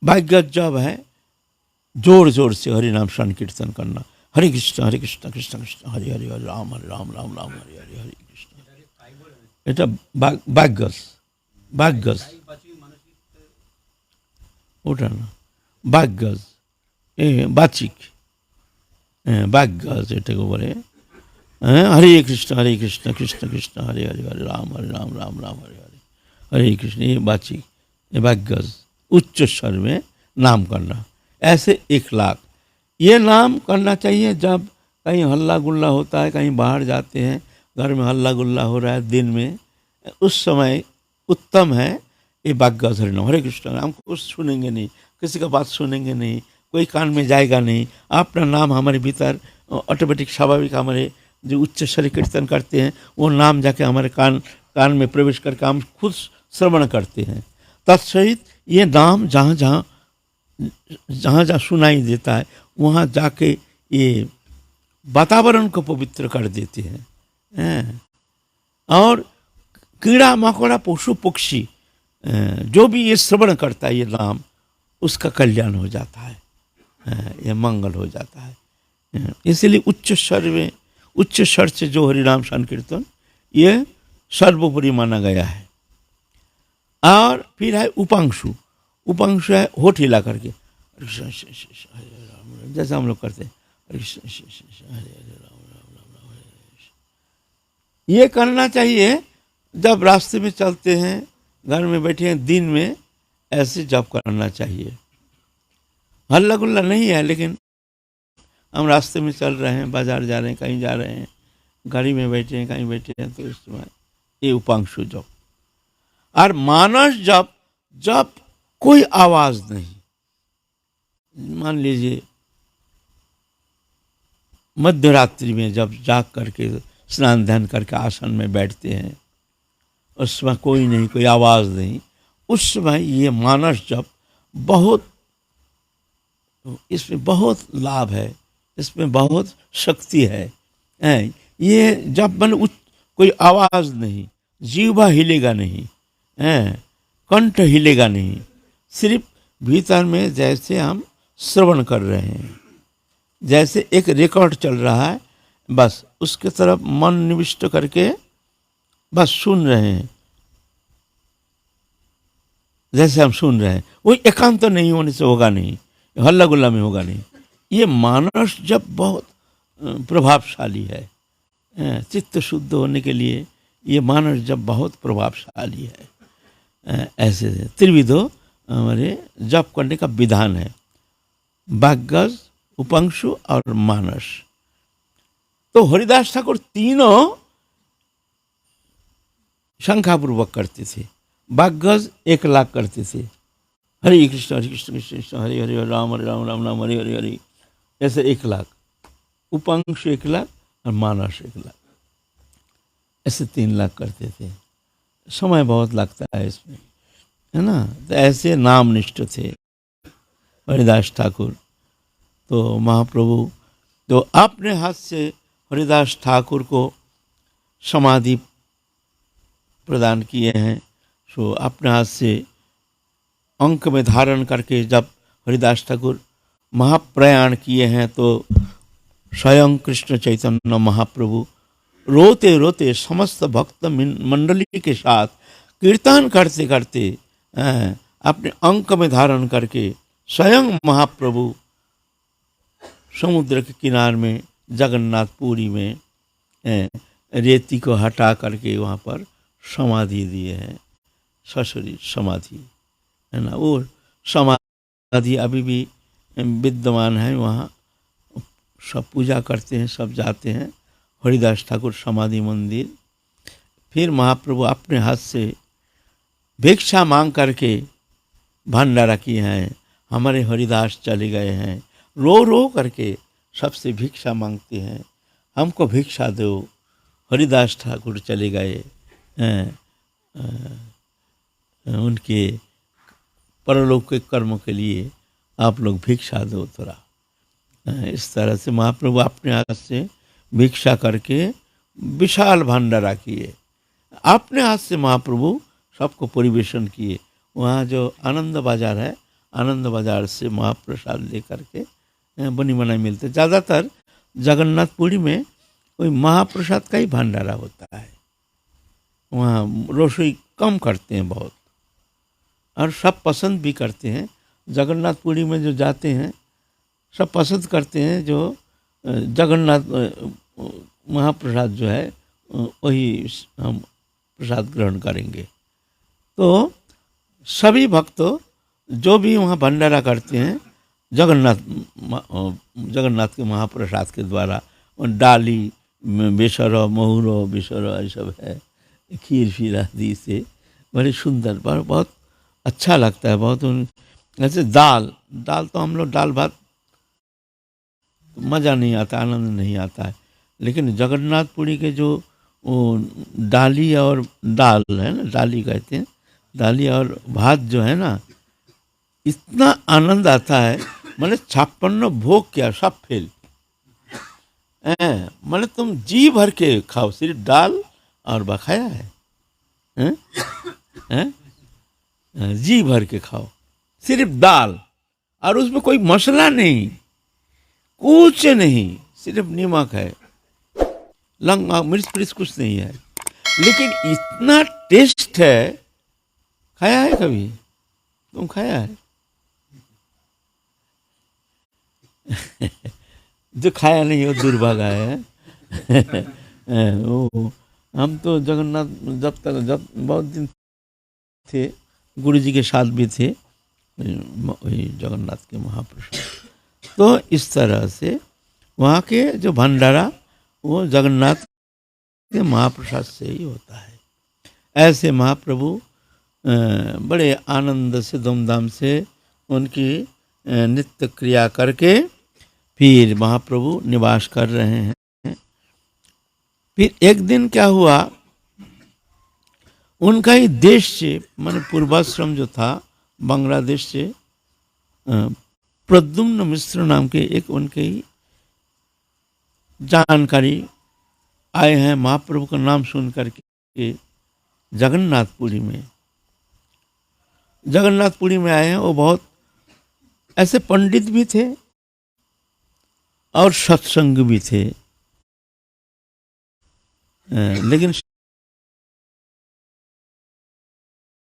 वाग्यज जप है जोर जोर से हरि नाम संकीर्तन करना, हरे कृष्ण कृष्ण कृष्ण हरे हरे, हरे राम राम राम हरे हरे, हरे कृष्ण। এটা वाग्यज, वाग्यज ওটা না, वाग्यज বাচিক, वाग्यज এটাকে বলে। हरे कृष्ण कृष्ण कृष्ण हरे हरे, हरे राम राम राम हरे हरे, हरे कृष्ण। ये बाचिक, ये वाग्यज, उच्च स्वर में नाम करना। ऐसे 1 लाख ये नाम करना चाहिए जब कहीं हल्ला गुल्ला होता है, कहीं बाहर जाते हैं, घर में हल्ला गुल्ला हो रहा है दिन में, उस समय उत्तम है ये वाग्यज हरिनाम। हरे कृष्ण, हम कुछ सुनेंगे नहीं, किसी का बात सुनेंगे नहीं, कोई कान में जाएगा नहीं, अपना नाम हमारे भीतर ऑटोमेटिक स्वाभाविक, हमारे जो उच्च स्वर कीर्तन करते हैं वो नाम जाके हमारे कान में प्रवेश करके हम खुद श्रवण करते हैं। तत्सहित ये नाम जहाँ जहाँ सुनाई देता है वहाँ जाके ये वातावरण को पवित्र कर देते हैं। और कीड़ा मकोड़ा पशु पक्षी जो भी ये श्रवण करता है ये नाम, उसका कल्याण हो जाता है, ये मंगल हो जाता है। इसलिए उच्च स्वर में, उच्च स्वर से जो हरिनाम संकीर्तन ये सर्वोपरि माना गया है। और फिर है उपांशु। उपांशु है होठ हिला करके, जैसे हम लोग करते हैं, ये करना चाहिए जब रास्ते में चलते हैं, घर में बैठे हैं, दिन में ऐसे जप करना चाहिए। हल्ला गुल्ला नहीं है, लेकिन हम रास्ते में चल रहे हैं, बाजार जा रहे हैं, कहीं जा रहे हैं, गाड़ी में बैठे हैं, कहीं बैठे हैं, तो इस समय ये उपांशु जप। और मानस जप, जब कोई आवाज नहीं, मान लीजिए मध्य रात्रि में जब जाग करके स्नान ध्यान करके आसन में बैठते हैं, उस समय कोई नहीं, कोई आवाज नहीं, उस समय ये मानस जप बहुत, इसमें बहुत लाभ है, इसमें बहुत शक्ति है। ये जब मन कोई आवाज नहीं, जीवा हिलेगा नहीं, कंठ हिलेगा नहीं, सिर्फ भीतर में जैसे हम श्रवण कर रहे हैं, जैसे एक रिकॉर्ड चल रहा है, बस उसके तरफ मन निविष्ट करके बस सुन रहे हैं, जैसे हम सुन रहे हैं। वो एकांत नहीं होने से होगा नहीं, हल्ला गुल्ला में होगा नहीं। ये मानस जब बहुत प्रभावशाली है, चित्त शुद्ध होने के लिए ये मानस जब बहुत प्रभावशाली है। ऐसे त्रिविधो हमारे जप करने का विधान है, वाग्यज, उपांशु और मानस। तो हरिदास ठाकुर तीनों संख्यापूर्वक करते थे। वाग्यज 1 लाख करते थे, हरे कृष्ण कृष्ण कृष्ण हरे हरे राम राम राम हरे हरे हरे, ऐसे 1,00,000, उपांश 1,00,000 और मानस 1,00,000, ऐसे 3,00,000 करते थे। समय बहुत लगता है इसमें, है ना। तो ऐसे नामनिष्ठ थे हरिदास ठाकुर। तो महाप्रभु तो अपने हाथ से हरिदास ठाकुर को समाधि प्रदान किए हैं। सो अपने हाथ से अंक में धारण करके जब हरिदास ठाकुर महाप्रयाण किए हैं तो स्वयं कृष्ण चैतन्य महाप्रभु रोते रोते समस्त भक्त मंडली के साथ कीर्तन करते करते अपने अंक में धारण करके स्वयं महाप्रभु समुद्र के किनारे में जगन्नाथपुरी में रेती को हटा करके वहाँ पर समाधि दिए हैं, सशरीर समाधि, है ना। वो समाधि अभी भी विद्यमान है वहाँ, सब पूजा करते हैं, सब जाते हैं हरिदास ठाकुर समाधि मंदिर। फिर महाप्रभु अपने हाथ से भिक्षा मांग करके भंडारा किए हैं। हमारे हरिदास चले गए हैं, रो रो करके सबसे भिक्षा मांगते हैं, हमको भिक्षा दो। हरिदास ठाकुर चले गए उनके परलोक के कर्म के लिए, आप लोग भिक्षा दो थोड़ा। इस तरह से महाप्रभु अपने हाथ से भिक्षा करके विशाल भंडारा किए, अपने हाथ से महाप्रभु सबको परिवेशन किए। वहाँ जो आनंद बाजार है, आनंद बाजार से महाप्रसाद लेकर के बनी बनाई मिलते। ज़्यादातर जगन्नाथपुरी में कोई महाप्रसाद का ही भंडारा होता है, वहाँ रसोई कम करते हैं बहुत, और सब पसंद भी करते हैं। जगन्नाथपुरी में जो जाते हैं सब पसंद करते हैं, जो जगन्नाथ महाप्रसाद जो है वही हम प्रसाद ग्रहण करेंगे। तो सभी भक्त जो भी वहाँ भंडारा करते हैं जगन्नाथ के महाप्रसाद के द्वारा, डाली बेसर महुर बेसर ये सब है, खीर फीर आदि से बड़ी सुंदर, बहुत अच्छा लगता है बहुत। ऐसे दाल तो हम लोग दाल भात मज़ा नहीं आता, आनंद नहीं आता है, लेकिन जगन्नाथपुरी के जो डाली और दाल है ना, डाली कहते हैं, डाली और भात जो है ना, इतना आनंद आता है। मैंने 56 भोग किया, सब फेल। मैंने तुम जी भर के खाओ, सिर्फ दाल और बखाया है, जी भर के खाओ, सिर्फ दाल, और उसमें कोई मसाला नहीं, कुछ नहीं, सिर्फ नमक है, लंग मिर्च पिर्च कुछ नहीं है, लेकिन इतना टेस्ट है। खाया है कभी तुम? खाया है? जो खाया नहीं वो दुर्भागा है। वो हम तो जगन्नाथ जब बहुत दिन थे, गुरु जी के साथ भी थे, वही जगन्नाथ के महाप्रसाद। तो इस तरह से वहाँ के जो भंडारा वो जगन्नाथ के महाप्रसाद से ही होता है। ऐसे महाप्रभु बड़े आनंद से धूमधाम से उनकी नित्य क्रिया करके फिर महाप्रभु निवास कर रहे हैं। फिर एक दिन क्या हुआ, उनका ही देश से, माने पूर्वाश्रम जो था बांग्लादेश से, प्रद्युम्न मिश्र नाम के एक उनके ही जानकारी आए हैं। महाप्रभु का नाम सुन करके जगन्नाथपुरी में आए हैं। वो बहुत ऐसे पंडित भी थे और सत्संग भी थे, लेकिन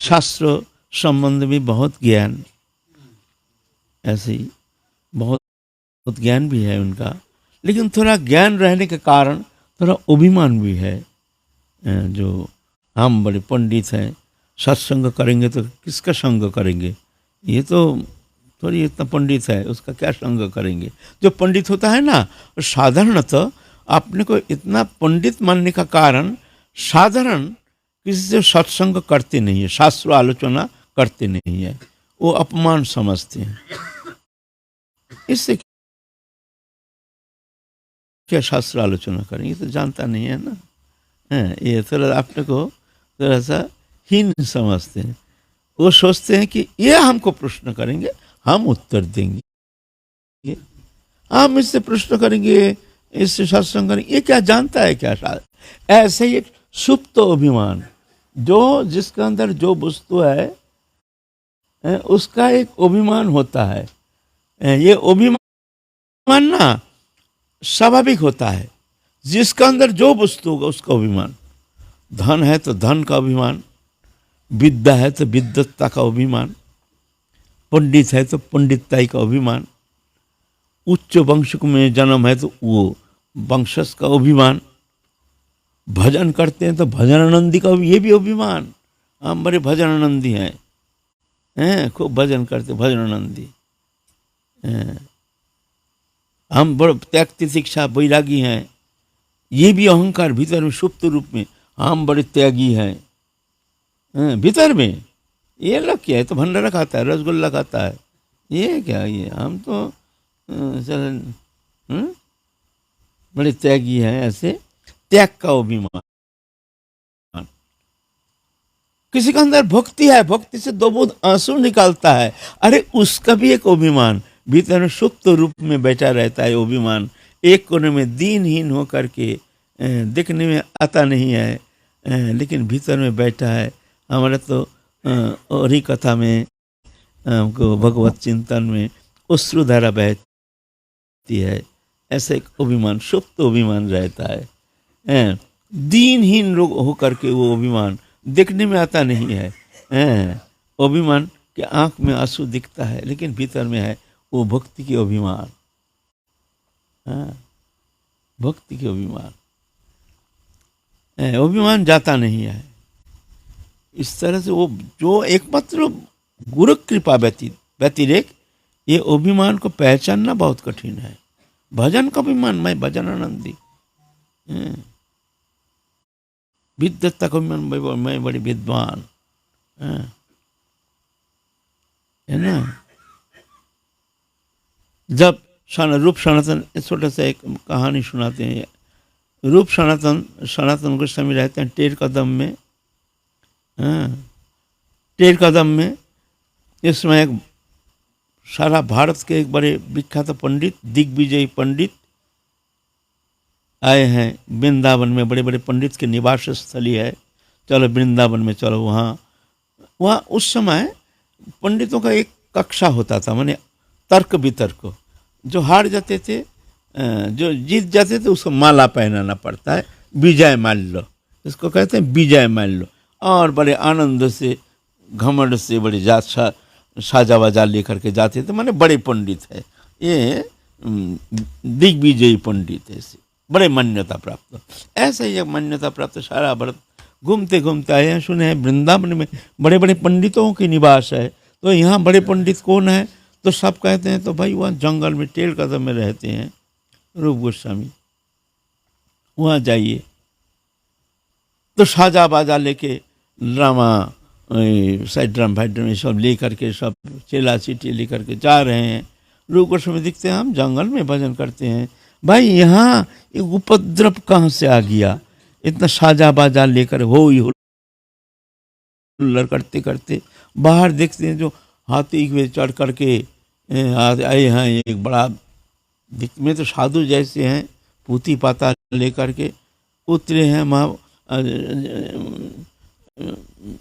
शास्त्र संबंध भी बहुत ज्ञान, ऐसे ही बहुत ज्ञान भी है उनका, लेकिन थोड़ा ज्ञान रहने के कारण थोड़ा अभिमान भी है। जो हम बड़े पंडित हैं, सत्संग करेंगे तो किसका संग करेंगे, ये तो थोड़ी इतना पंडित है उसका क्या संग करेंगे। जो पंडित होता है ना, साधारणतः अपने को इतना पंडित मानने का कारण साधारण किसी से सत्संग करते नहीं है, शास्त्र आलोचना करते नहीं है, वो अपमान समझते हैं। इससे क्या शास्त्र आलोचना करें, ये तो जानता नहीं है ना। ये थोड़ा अपने को थोड़ा सा हीन समझते हैं। वो सोचते हैं कि ये हमको प्रश्न करेंगे, हम उत्तर देंगे, हम इससे प्रश्न करेंगे, इससे सत्संग करेंगे। ये क्या जानता है क्या? ऐसे ही एक सुप्त अभिमान, जो जिसके अंदर जो वस्तु है उसका एक अभिमान होता है। ये अभिमान ना स्वाभाविक होता है। जिसका अंदर जो वस्तु होगा उसका अभिमान। धन है तो धन का अभिमान, विद्या है तो विद्वत्ता का अभिमान, पंडित है तो पंडिताई का अभिमान, उच्च वंश में जन्म है तो वो वंशज का अभिमान, भजन करते हैं तो भजनानंदी का ये भी अभिमान। हम बड़े भजनानंदी हैं, खूब भजन करते भजनानंदी। हम बड़े त्याग तितिक्षा वैरागी हैं, ये भी अहंकार भीतर में सुप्त रूप में। हम बड़े त्यागी हैं भीतर में। ये लोग क्या है, तो भंडारा खाता है, रसगुल्ला खाता है, ये क्या? ये हम तो बड़े त्यागी हैं। ऐसे त्याग का अभिमान। किसी के अंदर भक्ति है, भक्ति से दो बूंद आंसू निकालता है, अरे उसका भी एक अभिमान भीतर में सुप्त रूप में बैठा रहता है। अभिमान एक कोने में दीनहीन होकर के दिखने में आता नहीं है, लेकिन भीतर में बैठा है। हमारा तो और ही कथा में हमको भगवत चिंतन में अश्रुधारा बहती है। ऐसे एक अभिमान, सुप्त अभिमान रहता है। दीनहीन लोग होकर के वो अभिमान देखने में आता नहीं है। अभिमान के आंख में आंसू दिखता है, लेकिन भीतर में है वो भक्ति के अभिमान। भक्ति के अभिमान, अभिमान जाता नहीं है। इस तरह से वो जो एकमात्र गुरु कृपा व्यतिरेक, ये अभिमान को पहचानना बहुत कठिन है। भजन का अभिमान, मैं भजनानंदी, विद्वत्ता का अभिमान, मैं बड़ी विद्वान, है ना। जब रूप सनातन, छोटा सा एक कहानी सुनाते हैं। रूप सनातन गोस्वामी रहते हैं टेर कदम में। टेर कदम में इस समय एक सारा भारत के एक बड़े विख्यात पंडित, दिग्विजयी पंडित आए हैं वृंदावन में। बड़े बड़े पंडित के निवास स्थली है, चलो वृंदावन में चलो। वहाँ उस समय पंडितों का एक कक्षा होता था, माने तर्क वितर्क। जो हार जाते थे, जो जीत जाते थे, उसको माला पहनाना पड़ता है, विजय माल्य, इसको कहते हैं विजय माल्य। और बड़े आनंद से, घमंड से, बड़े साजा वाजा लेकर के जाते थे। माने बड़े पंडित है ये, दिग्विजयी पंडित है, बड़े मान्यता प्राप्त। ऐसे ही मान्यता प्राप्त सारा भारत घूमते घूमते आए हैं। सुने हैं वृंदावन में बड़े बड़े पंडितों की निवास है। तो यहाँ बड़े पंडित कौन है? तो सब कहते हैं तो भाई वहाँ जंगल में टेढ़ कदम में रहते हैं रूप गोस्वामी, वहाँ जाइए। तो साजा बाजा लेके, ड्रामा साइड ड्राम फाइड्राम सब ले करके, सब चेला चीटी ले करके जा रहे हैं। रूप गोस्वामी दिखते हैं हम जंगल में भजन करते हैं। भाई यहाँ एक उपद्रव कहाँ से आ गया? इतना साजा बाजा लेकर हो ही हुल्लड़ करते करते बाहर देखते हैं जो हाथी पे चढ़ करके आए हैं। एक बड़ा में तो साधु जैसे हैं, पूती पाता लेकर के उतरे हैं।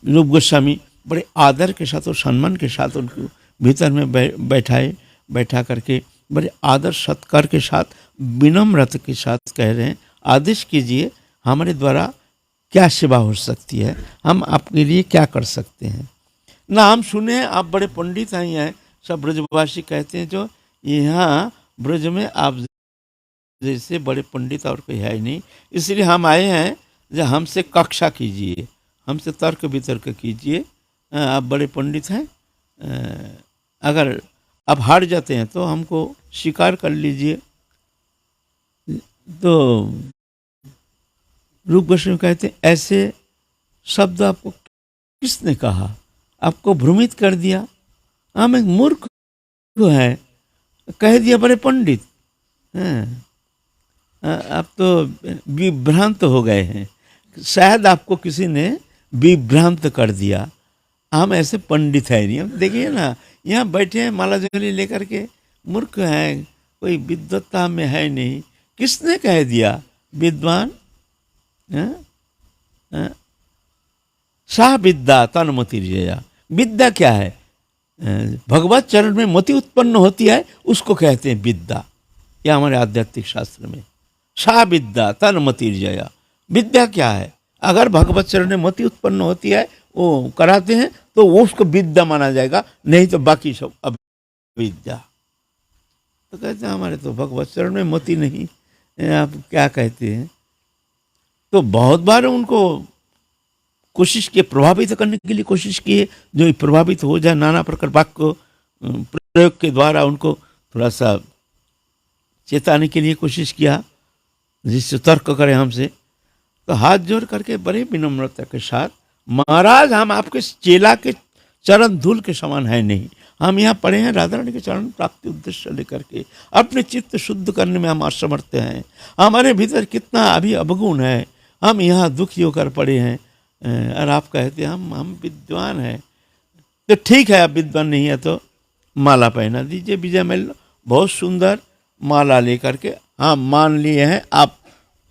रूप गोस्वामी बड़े आदर के साथ और सम्मान के साथ उनको भीतर में बैठा करके बड़े आदर सत्कार के साथ, विनम्रता के साथ कह रहे हैं, आदेश कीजिए, हमारे द्वारा क्या सेवा हो सकती है, हम आपके लिए क्या कर सकते हैं। ना हम सुने आप बड़े पंडित हैं, सब ब्रजवासी कहते हैं जो यहाँ ब्रज में आप जैसे बड़े पंडित और कोई है ही नहीं, इसलिए हम आए हैं जो हमसे कक्षा कीजिए, हमसे तर्क वितर्क कीजिए। आप बड़े पंडित हैं, अगर आप हार जाते हैं तो हमको स्वीकार कर लीजिए। तो रूप गोस्वामी कहते हैं ऐसे शब्द आपको किसने कहा? आपको भ्रमित कर दिया, हम एक मूर्ख है, कह दिया बड़े पंडित हैं। आप तो विभ्रांत हो गए हैं, शायद आपको किसी ने विभ्रांत कर दिया। हम ऐसे पंडित है नहीं। हम देखिए ना, यहाँ बैठे हैं माला झोली लेकर के, मूर्ख हैं, कोई विद्वत्ता में है नहीं। किसने कह दिया विद्वान? सा विद्या तन्मति जया। विद्या क्या है? भगवत चरण में मति उत्पन्न होती है, उसको कहते हैं विद्या। यह हमारे आध्यात्मिक शास्त्र में सा विद्या तन्मति जया। विद्या क्या है? अगर भगवत चरण में मति उत्पन्न होती है, वो कराते हैं, तो वो उसको विद्या माना जाएगा, नहीं तो बाकी सब अविद्या। तो कहते हैं हमारे तो भगवत चरण में मति नहीं, आप क्या कहते हैं? तो बहुत बार उनको कोशिश किए, प्रभावित करने के लिए कोशिश किए, जो प्रभावित हो जाए, नाना प्रकार वाक्य प्रयोग के द्वारा उनको थोड़ा सा चेताने के लिए कोशिश किया, जिससे तर्क करें हमसे। तो हाथ जोड़ करके बड़े विनम्रता के साथ, महाराज हम आपके चेला के चरण धूल के समान है नहीं, हम यहाँ पढ़े हैं राधा रानी के चरण प्राप्ति उद्देश्य लेकर के, अपने चित्त शुद्ध करने में हम असमर्थ हैं, हमारे भीतर कितना अभी अवगुण है, हम यहाँ दुखी होकर पड़े हैं, और आप कहते हैं हम विद्वान हैं। तो ठीक है, आप विद्वान नहीं है तो माला पहना दीजिए। विजय मल्ल बहुत सुंदर माला लेकर के, हाँ मान लिए हैं आप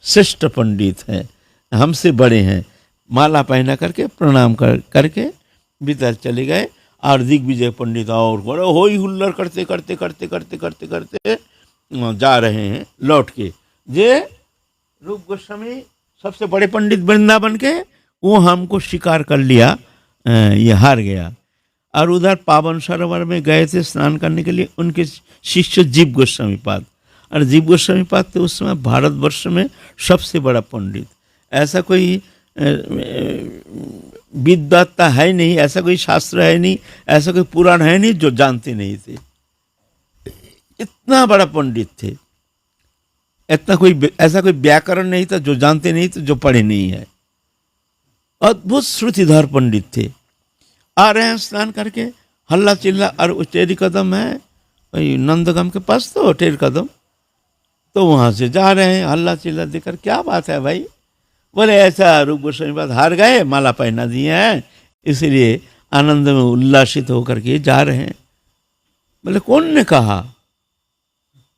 श्रेष्ठ पंडित हैं, हमसे बड़े हैं, माला पहना करके प्रणाम करके भीतर चले गए। और दिग्विजय पंडित और बड़े हो ही हुल्लड़ करते करते करते करते करते करते जा रहे हैं लौट के। जे रूप गोस्वामी सबसे बड़े पंडित वृंदावन के, वो हमको स्वीकार कर लिया, ये हार गया। और उधर पावन सरोवर में गए थे स्नान करने के लिए उनके शिष्य जीव गोस्वामी पाद। और जीव गोस्वामी पाद थे उस समय भारतवर्ष में सबसे बड़ा पंडित। ऐसा कोई विद्वत्ता है नहीं, ऐसा कोई शास्त्र है नहीं, ऐसा कोई पुराण है नहीं जो जानते नहीं थे। इतना बड़ा पंडित थे, ऐसा कोई व्याकरण नहीं था जो जानते नहीं थे, जो पढ़े नहीं है। अद्भुत श्रुतिधर पंडित थे। आ रहे हैं स्नान करके, हल्ला चिल्ला, और टेरी कदम है वही नंदगम के पास, तो टेरी कदम, तो वहाँ से जा रहे हैं हल्ला चिल्ला देकर। क्या बात है भाई? बोले ऐसा रूप गोस्वामी पाद हार गए, माला पहना दिए हैं, इसलिए आनंद में उल्लासित होकर के जा रहे हैं। बोले कौन ने कहा?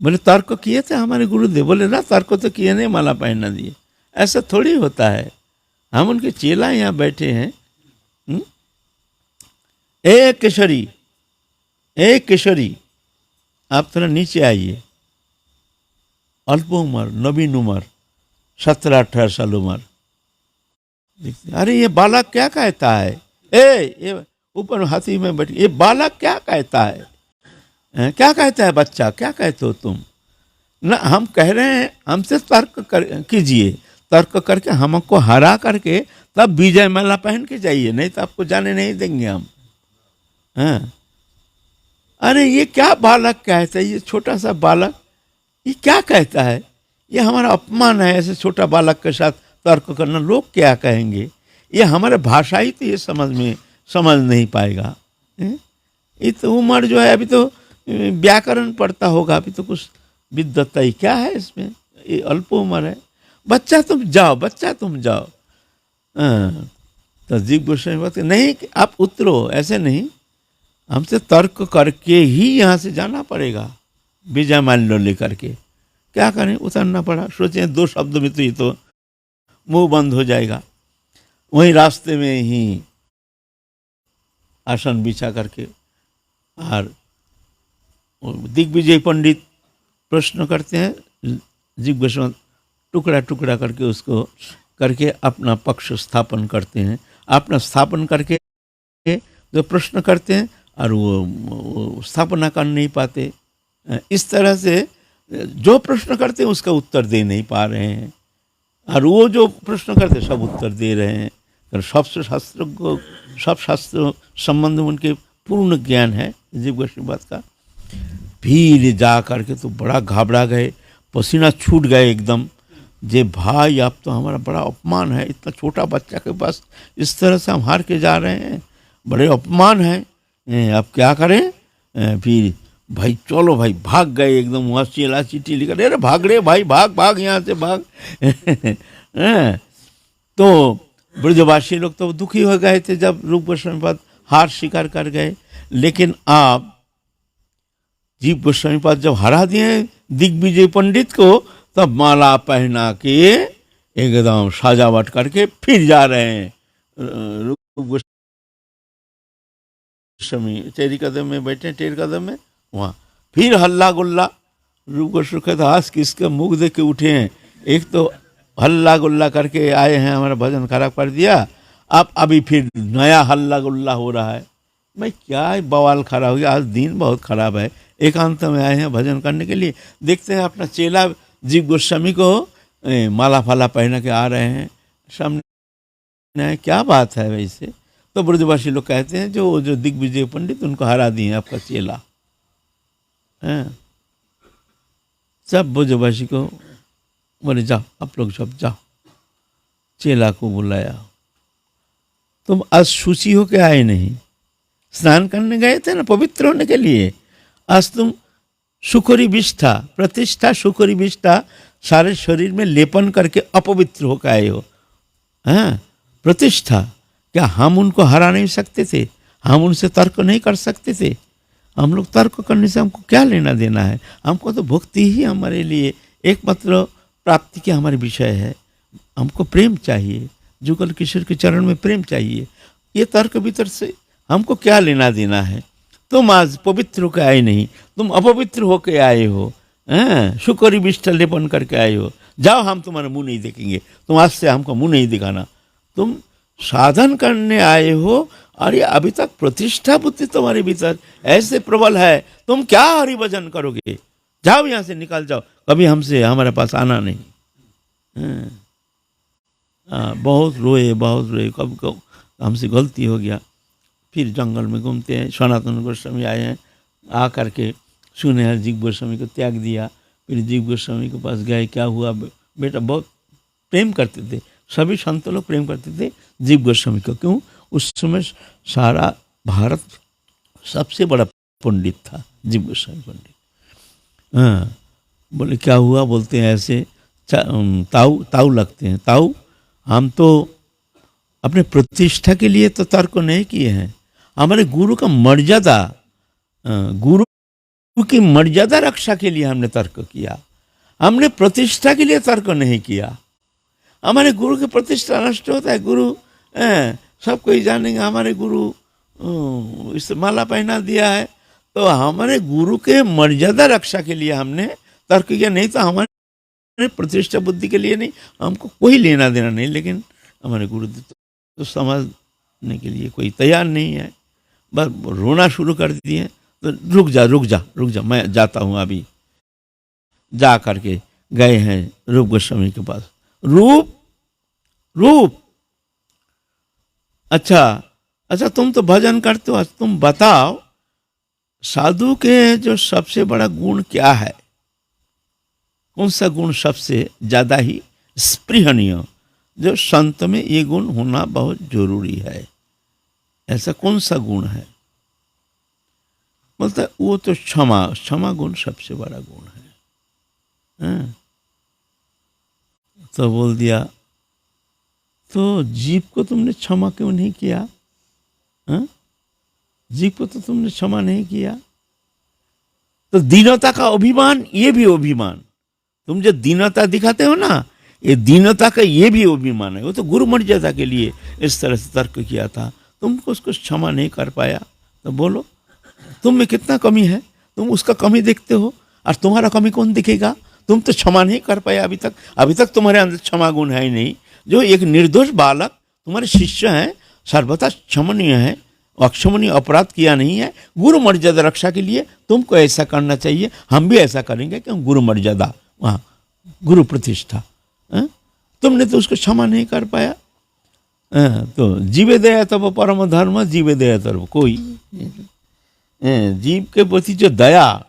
बोले तर्क किए थे हमारे गुरुदेव। बोले ना, तर्क तो किए नहीं, माला पहना दिए। ऐसा थोड़ी होता है, हम उनके चेला यहाँ बैठे हैं। ए केशरी, आप थोड़ा नीचे आइए। अल्प उम्र, नवीन उम्र, 17-18 साल उम्र। अरे ये बालक क्या कहता है? ये ऊपर हाथी में बैठ, ये बालक क्या कहता है? क्या कहता है बच्चा? क्या कहते हो तुम? ना हम कह रहे हैं, हमसे तर्क कीजिए, तर्क करके हमको हरा करके तब विजय माला पहन के जाइए, नहीं तो आपको जाने नहीं देंगे हम। हाँ, अरे ये क्या बालक कहता है? ये छोटा सा बालक ये क्या कहता है? ये हमारा अपमान है, ऐसे छोटा बालक के साथ तर्क करना। लोग क्या कहेंगे? ये हमारे भाषा ही तो ये समझ नहीं पाएगा। ये तो उम्र जो है, अभी तो व्याकरण पढ़ता होगा, अभी तो कुछ विद्वत्ता ही क्या है इसमें, ये अल्प उम्र है। बच्चा तुम जाओ। तो जीव गोस्वामी बात नहीं, आप उतरो, ऐसे नहीं, हमसे तर्क करके ही यहाँ से जाना पड़ेगा, विजय माल्य लेकर के। क्या करें, उतरना पड़ा। सोचें 2 शब्द में तो ये तो मुंह बंद हो जाएगा। वहीं रास्ते में ही आसन बिछा करके, और दिग्विजय पंडित प्रश्न करते हैं, जीव गोस्वामी टुकड़ा टुकड़ा करके उसको करके अपना पक्ष स्थापन करते हैं। अपना स्थापन करके जो प्रश्न करते हैं, और वो स्थापना कर नहीं पाते। इस तरह से जो प्रश्न करते हैं उसका उत्तर दे नहीं पा रहे हैं, और वो जो प्रश्न करते सब उत्तर दे रहे हैं। सब शास्त्र संबंध में उनके पूर्ण ज्ञान है जीव गोस्वामी पाद का। फिर जा करके तो बड़ा घबरा गए, पसीना छूट गए एकदम। जे भाई, आप तो हमारा बड़ा अपमान है, इतना छोटा बच्चा के पास इस तरह से हम हार के जा रहे हैं, बड़े अपमान है, अब क्या करें? फिर भाई चलो भाई भाग गए एकदम, वहाँ चेला चिट्ठी लिखा, अरे भाग रे भाई, भाग भाग यहाँ से भाग। तो ब्रजवासी लोग तो दुखी हो गए थे जब रूप गोस्वामी पाद हार स्वीकार कर गए। लेकिन आप जीव गोस्वामी पाद जब हरा दिए दिग्विजय पंडित को, तब माला पहना के एकदम सजावट करके फिर जा रहे हैं रूप गोस्वामी टेरी कदम में बैठे, टेर कदम में वहाँ फिर हल्ला गुल्ला। रूप गोस्वामी कहते आज किसके मुख देख के उठे हैं, एक तो हल्ला गुल्ला करके आए हैं, हमारा भजन खराब कर दिया, अब अभी फिर नया हल्ला गुल्ला हो रहा है। भाई क्या बवाल खड़ा हो गया, आज दिन बहुत खराब है, एकांत में आए हैं भजन करने के लिए, देखते हैं अपना चेला जीव गोस्वामी को माला फाला पहना के आ रहे हैं सामने, क्या बात है वैसे। तो ब्रजवासी लोग कहते हैं जो दिग्विजय पंडित उनको हरा दिए आपका चेला है। सब ब्रजवासी को बोले जाओ आप लोग सब जाओ, चेला को बुलाया, तुम आज शुचि होके आए नहीं, स्नान करने गए थे ना पवित्र होने के लिए, आज तुम सुखरी विष्ठा प्रतिष्ठा सुखरी विष्ठा सारे शरीर में लेपन करके अपवित्र होकर आए हो। हाँ प्रतिष्ठा, क्या हम उनको हरा नहीं सकते थे, हम उनसे तर्क नहीं कर सकते थे, हम लोग तर्क करने से हमको क्या लेना देना है, हमको तो भक्ति ही हमारे लिए एकमात्र प्राप्ति की हमारी विषय है, हमको प्रेम चाहिए, जुगल किशोर के चरण में प्रेम चाहिए, ये तर्क भीतर से हमको क्या लेना देना है। तुम आज पवित्र होकर आए नहीं, तुम अपवित्र होकर आए हो, शुक्री विष्ठा लेपन करके आए हो, जाओ हम तुम्हारा मुंह नहीं देखेंगे, तुम आज से हमको मुंह नहीं दिखाना, तुम साधन करने आए हो और ये अभी तक प्रतिष्ठा बुद्धि तुम्हारे भीतर ऐसे प्रबल है, तुम क्या हरि भजन करोगे, जाओ यहाँ से निकल जाओ, कभी हमसे हमारे पास आना नहीं। बहुत रोए कब हमसे गलती हो गया। फिर जंगल में घूमते हैं, सनातन गोस्वामी आए हैं, आ करके सुने हैं जीव गोस्वामी को त्याग दिया, फिर जीव गोस्वामी के पास गए, क्या हुआ बेटा, बहुत प्रेम करते थे, सभी संत लोग प्रेम करते थे जीव गोस्वामी को, क्यों उस समय सारा भारत सबसे बड़ा पंडित था जीव गोस्वामी पंडित। हाँ बोले क्या हुआ, बोलते हैं ऐसे ताऊ लगते हैं, ताऊ हम तो अपने प्रतिष्ठा के लिए तो तर्क नहीं किए हैं, हमारे गुरु का मर्यादा, गुरु की मर्यादा रक्षा के लिए हमने तर्क किया, हमने प्रतिष्ठा के लिए तर्क नहीं किया। हमारे गुरु की प्रतिष्ठा नष्ट होता है, गुरु सब कोई जानेंगे हमारे गुरु इस माला पहना दिया है, तो हमारे गुरु के मर्यादा रक्षा के लिए हमने तर्क किया, नहीं तो हमारे प्रतिष्ठा बुद्धि के लिए नहीं, हमको कोई लेना देना नहीं। लेकिन हमारे गुरु तो समझने के लिए कोई तैयार नहीं है, बस रोना शुरू कर दिए, तो रुक जा मैं जाता हूँ अभी। जा करके गए हैं रूप गोस्वामी के पास। रूप अच्छा तुम तो भजन करते हो, तुम बताओ साधु के जो सबसे बड़ा गुण क्या है, कौन सा गुण सबसे ज्यादा ही स्पृहणीय, जो संत में ये गुण होना बहुत जरूरी है, ऐसा कौन सा गुण है। बोलता है वो तो क्षमा गुण सबसे बड़ा गुण है। तो बोल दिया तो जीव को तुमने क्षमा क्यों नहीं किया, जीव को तो तुमने क्षमा नहीं किया। तो दीनता का अभिमान, ये भी अभिमान, तुम जो दीनता दिखाते हो ना, ये दीनता का ये भी अभिमान है। वो तो गुरु मर्यादा के लिए इस तरह से तर्क किया था, तुमको उसको क्षमा नहीं कर पाया, तो बोलो तुम में कितना कमी है, तुम उसका कमी देखते हो, और तुम्हारा कमी कौन दिखेगा। तुम तो क्षमा नहीं कर पाए अभी तक तुम्हारे अंदर क्षमा गुण है ही नहीं। जो एक निर्दोष बालक तुम्हारे शिष्य हैं, सर्वथा क्षमनीय है, अक्षमनीय अपराध किया नहीं है, गुरु मर्यादा रक्षा के लिए तुमको ऐसा करना चाहिए, हम भी ऐसा करेंगे, क्यों गुरु मर्यादा, वहाँ गुरु प्रतिष्ठा, तुमने तो उसको क्षमा नहीं कर पाया। तो जीवे दया तब परम धर्म, जीवे दया तब कोई, जीव के प्रति जो दया,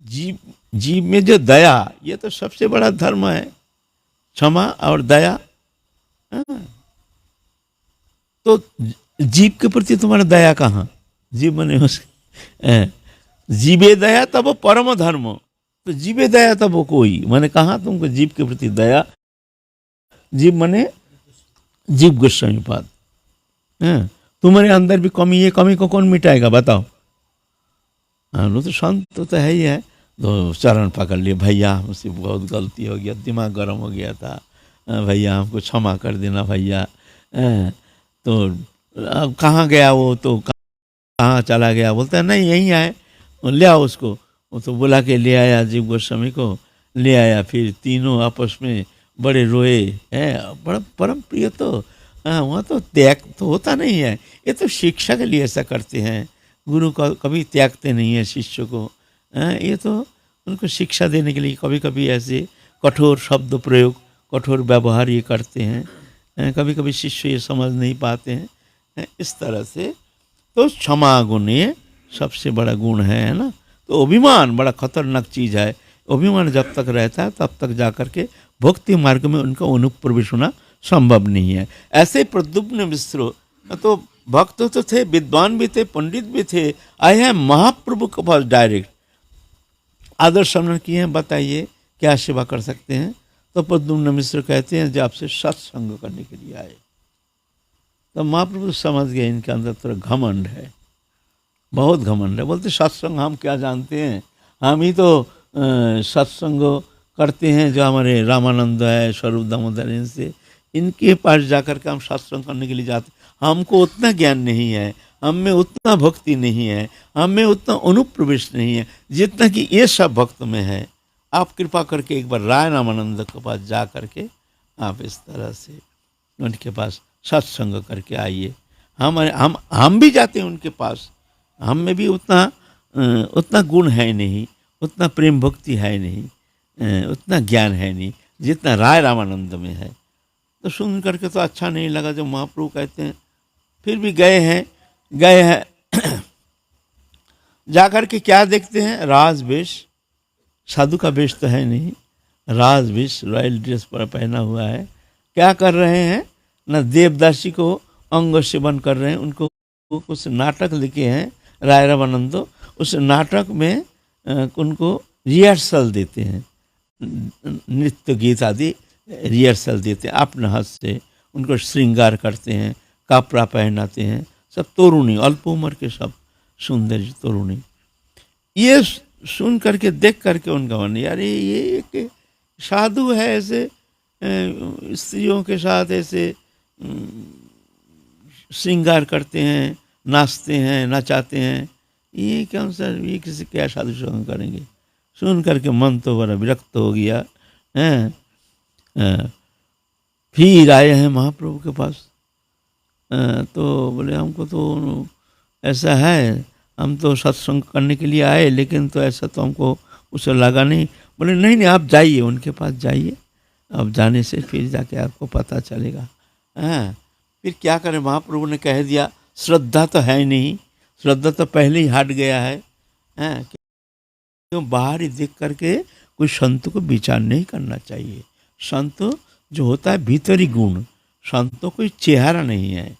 जीव में जो दया, ये तो सबसे बड़ा धर्म है, क्षमा और दया। तो जीव के प्रति तुम्हारा दया कहाँ, जीव बने जीवे दया तब परम धर्म, तो जीवे दया तब कोई, मैंने कहा तुमको जीव के प्रति दया, जीव मने जीव गोस्वामी पाद। तुम्हारे अंदर भी कमी है, कमी को कौन मिटाएगा बताओ? हाँ, वो तो संत तो है ही है। तो चरण पकड़ लिए, भैया हमसे बहुत गलती हो गया, दिमाग गर्म हो गया था, भैया हमको क्षमा कर देना भैया। तो अब कहाँ गया वो, तो कहाँ चला गया? बोलता है नहीं यहीं आए, ले आओ उसको। वो तो बुला के ले आया, जीव गोस्वामी को ले आया। फिर तीनों आपस में बड़े रोए। बड़ा परम प्रिय तो वहाँ तो त्याग तो होता नहीं है। ये तो शिक्षा के लिए ऐसा करते हैं, गुरु का कभी त्यागते नहीं है शिष्य को। ये तो उनको शिक्षा देने के लिए कभी कभी ऐसे कठोर शब्द प्रयोग, कठोर व्यवहार ये करते हैं। कभी कभी शिष्य ये समझ नहीं पाते हैं। इस तरह से तो क्षमा गुण ये सबसे बड़ा गुण है ना। तो अभिमान बड़ा खतरनाक चीज़ है। अभिमान जब तक रहता है तब तक जाकर के भक्ति मार्ग में उनका अनुप्रवेश होना संभव नहीं है। ऐसे प्रद्युम्न मिश्र तो भक्त तो थे, विद्वान भी थे, पंडित भी थे, आए हैं महाप्रभु के पास डायरेक्ट आदर सम्मान किए हैं, बताइए क्या सेवा कर सकते हैं? तो प्रद्युम्न मिश्र कहते हैं जो आपसे सत्संग करने के लिए आए। तो महाप्रभु समझ गए इनके अंदर थोड़ा घमंड है, बहुत घमंड है। बोलते सत्संग हम क्या जानते हैं, हम ही तो सत्संग करते हैं जो हमारे रामानंद है, स्वरूप दामोदर, इनसे इनके पास जाकर के हम सत्संग करने के लिए जाते। हमको उतना ज्ञान नहीं है, हम में उतना भक्ति नहीं है, हम में उतना अनुप्रवेश नहीं है जितना कि ये सब भक्त में है। आप कृपा करके एक बार राय रामानंद के पास जा करके आप इस तरह से उनके पास सत्संग करके आइए। हम भी जाते हैं उनके पास, हम में भी उतना गुण है नहीं, उतना प्रेम भक्ति है नहीं, उतना ज्ञान है नहीं जितना राय रामानंद में है। तो सुन करके तो अच्छा नहीं लगा जब महाप्रभु कहते हैं। फिर भी गए हैं जाकर के क्या देखते हैं, राज वेश, साधु का वेश तो है नहीं, राज वेश रॉयल ड्रेस पर पहना हुआ है। क्या कर रहे हैं ना, देवदासी को अंग सेवन कर रहे हैं। उनको कुछ नाटक लिखे हैं राय रामानंद, उस नाटक में उनको रिहर्सल देते हैं, नृत्य गीत आदि रिहर्सल देते हैं। अपने हाथ से उनको श्रृंगार करते हैं, कपड़ा पहनाते हैं, सब तोरुणी, अल्प उम्र के सब सुंदर तोरुणी। ये सुन करके देख करके उनका मन, यार ये एक साधु है, ऐसे स्त्रियों के साथ ऐसे श्रृंगार करते हैं, नाचते हैं, नचाते हैं, ये कौन सा, ये किसी क्या साधु संग करेंगे? सुन करके मन तो बड़ा विरक्त हो गया है। फिर आए हैं महाप्रभु के पास। तो बोले हमको तो ऐसा है, हम तो सत्संग करने के लिए आए, लेकिन तो ऐसा तो हमको उसे लगा नहीं। बोले नहीं आप जाइए, उनके पास जाइए, अब जाने से फिर जाके आपको पता चलेगा। फिर क्या करें, महाप्रभु ने कह दिया श्रद्धा तो है नहीं, श्रद्धा तो पहले ही हट गया है। क्यों बाहर ही देख करके कोई संत को विचार नहीं करना चाहिए। संत जो होता है भीतरी गुण, संत तो कोई चेहरा नहीं है।